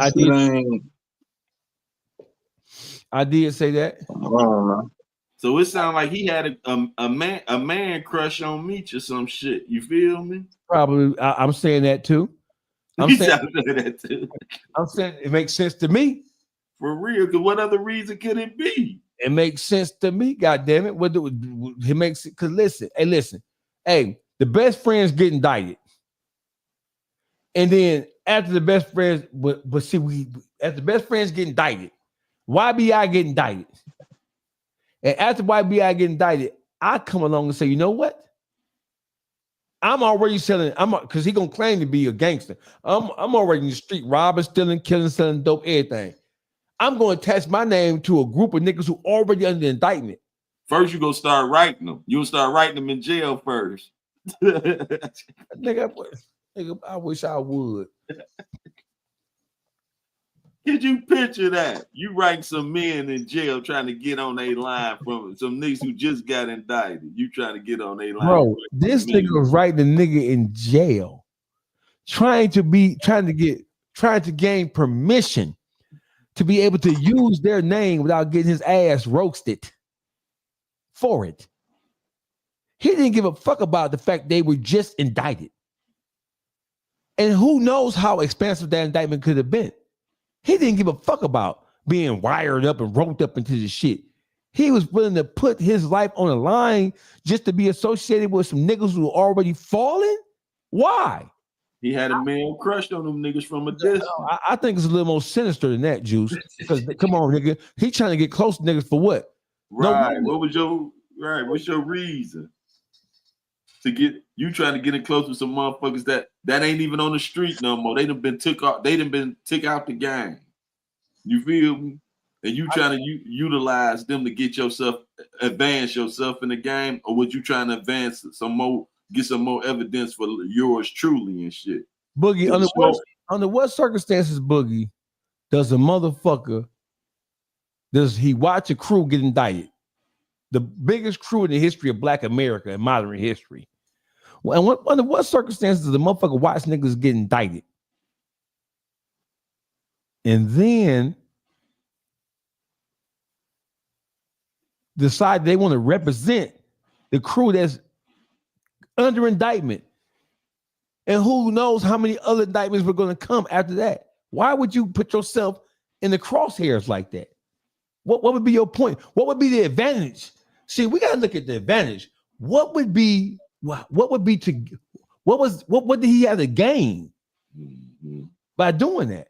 say that. I don't know. So it sounded like he had a man crush on Meech or some shit. You feel me? Probably. I'm saying that too. I'm saying it makes sense to me. For real, because what other reason could it be? It makes sense to me, God damn it. It makes it because listen. Hey, the best friends get indicted. And then after the best friends, after the best friends get indicted, YBI get indicted. And after YBI get indicted, I come along and say, you know what? I'm already because he gonna claim to be a gangster. I'm already in the street, robbing, stealing, killing, selling dope, everything. I'm going to attach my name to a group of niggas who already under indictment. First, you gonna start writing them. You'll start writing them in jail first. Nigga, Nigga, I wish I would. Could you picture that? You writing some men in jail trying to get on a line from some niggas who just got indicted. You trying to get on a line. Bro, this nigga was writing the nigga in jail, trying to gain permission to be able to use their name without getting his ass roasted for it. He didn't give a fuck about the fact they were just indicted. And who knows how expansive that indictment could have been. He didn't give a fuck about being wired up and roped up into the shit. He was willing to put his life on the line just to be associated with some niggas who were already fallen. Why? He had a man crushed on them niggas from a distance. I think it's a little more sinister than that, Juice. Because come on, nigga, he trying to get close to niggas for what? Right. What's your reason to get you trying to get in close with some motherfuckers that ain't even on the street no more? They done been took out the game. You feel me? And you trying to utilize them to advance yourself in the game, or would you trying to advance get some more evidence for yours truly and shit? Boogie, under what circumstances, Boogie, does he watch a crew get indicted? The biggest crew in the history of Black America in modern history. And under what circumstances does the motherfucker watch niggas get indicted? And then decide they want to represent the crew that's under indictment. And who knows how many other indictments were going to come after that? Why would you put yourself in the crosshairs like that? What would be your point? What would be the advantage? See, we got to look at the advantage. What would he have to gain by doing that?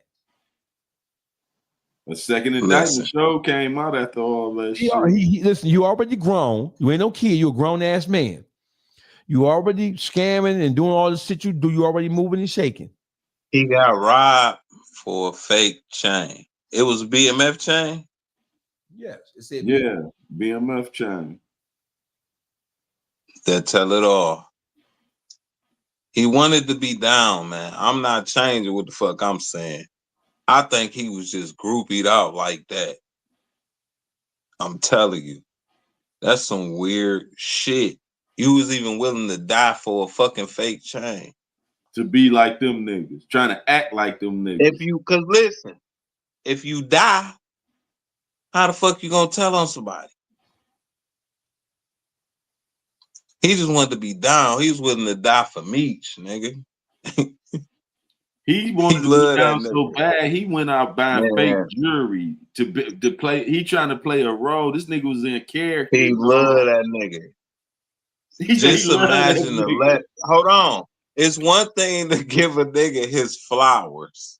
A second indictment show came out after all that shit. Listen, you already grown. You ain't no kid. You're a grown ass man. You already scamming and doing all the shit you do. You already moving and shaking. He got robbed for a fake chain. It was a BMF chain? Yes. It said BMF chain. That tell it all. He wanted to be down, man. I'm not changing what the fuck I'm saying. I think he was just groupied out like that. I'm telling you. That's some weird shit. You was even willing to die for a fucking fake chain. To be like them niggas. Trying to act like them niggas. Cause listen, if you die, how the fuck you gonna tell on somebody? He just wanted to be down. He was willing to die for Meech, nigga. He wanted to be down so bad, he went out buying fake jewelry to play. He trying to play a role. This nigga was in character. He loved that nigga. Just imagine hold on. It's one thing to give a nigga his flowers.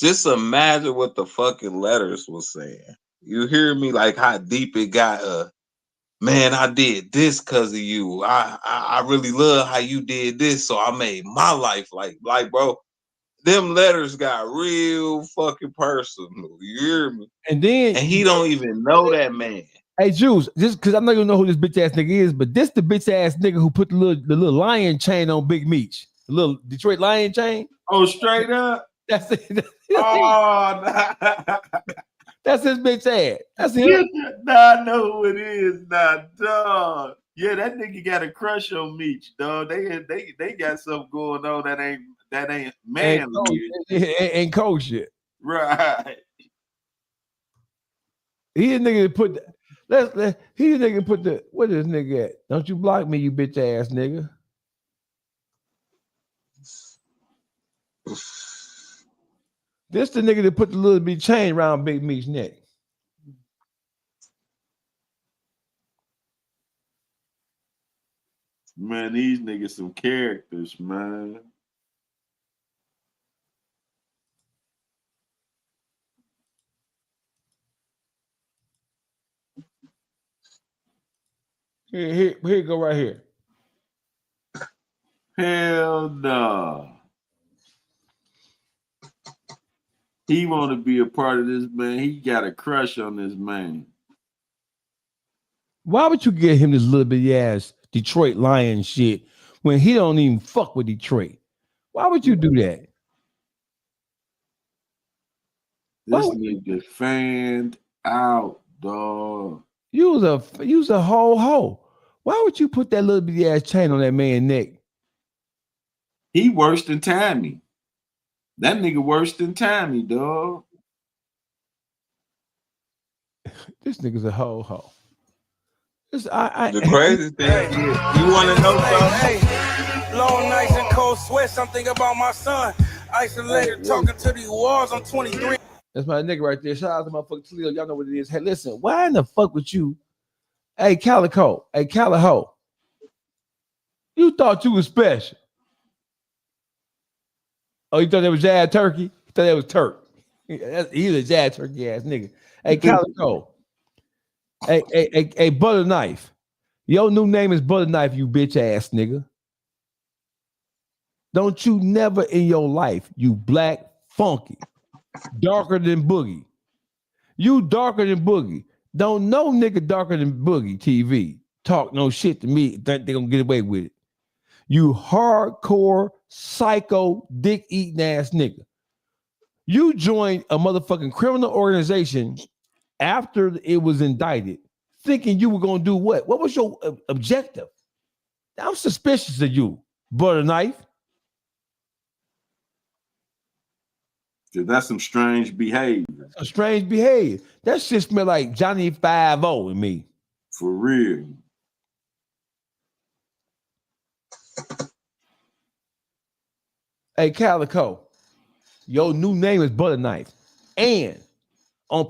Just imagine what the fucking letters was saying. You hear me? Like how deep it got. Man, I did this because of you. I really love how you did this, so I made my life like bro. Them letters got real fucking personal. You hear me? And he don't even know that man. Hey, Juice, just because I'm not gonna know who this bitch ass nigga is, but this the bitch ass nigga who put the little lion chain on Big Meech, the little Detroit lion chain. Oh, straight up. That's it. Oh, that's his bitch ass. That's him. Nah, I know who it is. Nah, dog. Yeah, that nigga got a crush on Meech, dog. They got something going on that ain't manly. Ain't kosher. Right. He a nigga that put he a nigga put the what is nigga at? Don't you block me, you bitch ass nigga. This the nigga that put the little bit chain around Big Meech's neck. Man, these niggas some characters, man. Here you go right here. Hell no. He want to be a part of this, man. He got a crush on this man. Why would you get him this little bitty ass Detroit Lion shit when he don't even fuck with Detroit? Why would you do that? This nigga fanned out, dog. You was a whole hoe. Why would you put that little bitty ass chain on that man's neck? He worse than Tammy. That nigga worse than Tammy, dog. This nigga's a whole hoe. The crazy thing is, you want to know something? Hey, long nights and cold sweat. Something about my son. Isolated, talking to these walls. I'm 23. That's my nigga right there. Shout out to motherfucking Toledo. Y'all know what it is. Hey, listen, why in the fuck with you? Hey, Calico. Hey, Caliho. You thought you was special. Oh, you thought that was Jad Turkey? You thought that was Turk. He's a Jad Turkey ass nigga. Hey, Calico. Hey, Butter Knife. Your new name is Butter Knife, you bitch ass nigga. Don't you never in your life, you black funky, darker than Boogie. You darker than Boogie. Don't no nigga darker than Boogie TV talk no shit to me. Think they gonna get away with it. You hardcore, psycho, dick-eating ass nigga. You joined a motherfucking criminal organization after it was indicted, thinking you were going to do what? What was your objective? I'm suspicious of you, Butter Knife. That's some strange behavior. A strange behavior. That shit smell like Johnny 5-0 in me. For real. Hey, Calico, your new name is Butter Knife. And on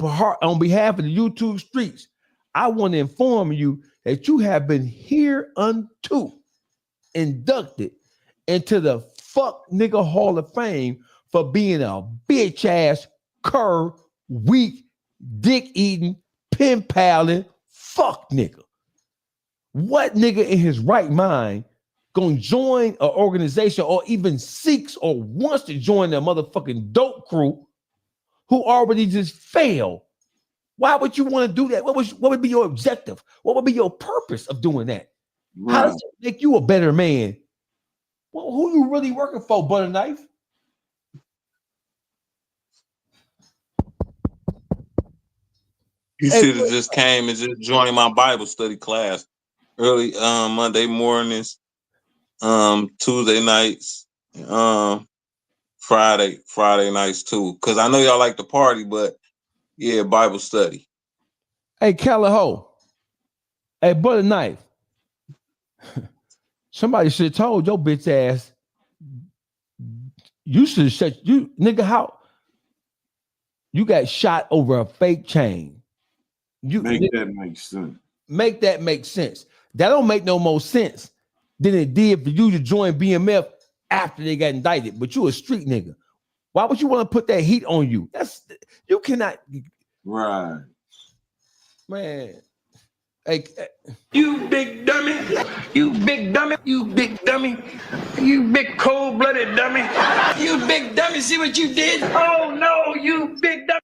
behalf of the YouTube streets, I want to inform you that you have been hereunto inducted into the fuck nigga Hall of Fame for being a bitch ass, cur, weak, dick eating, pen paling, fuck nigga. What nigga in his right mind gonna join an organization or even seeks or wants to join a motherfucking dope crew who already just failed? Why would you want to do that? What would be your objective? What would be your purpose of doing that? Right. How does it make you a better man? Well, who you really working for, Butter Knife? You should have just came and just joined my Bible study class early Monday mornings, Tuesday nights, Friday nights too. Cause I know y'all like to party, but yeah, Bible study. Hey, Caliho. Hey, Butter Knife. Somebody should have told your bitch ass. You should have said, you nigga, how you got shot over a fake chain. That make sense. Make that make sense. That don't make no more sense than it did for you to join BMF after they got indicted. But you a street nigga. Why would you want to put that heat on you? You cannot. Right. Man. Hey, You big dummy. You big dummy. You big dummy. You big cold-blooded dummy. You big dummy. See what you did? Oh, no, you big dummy.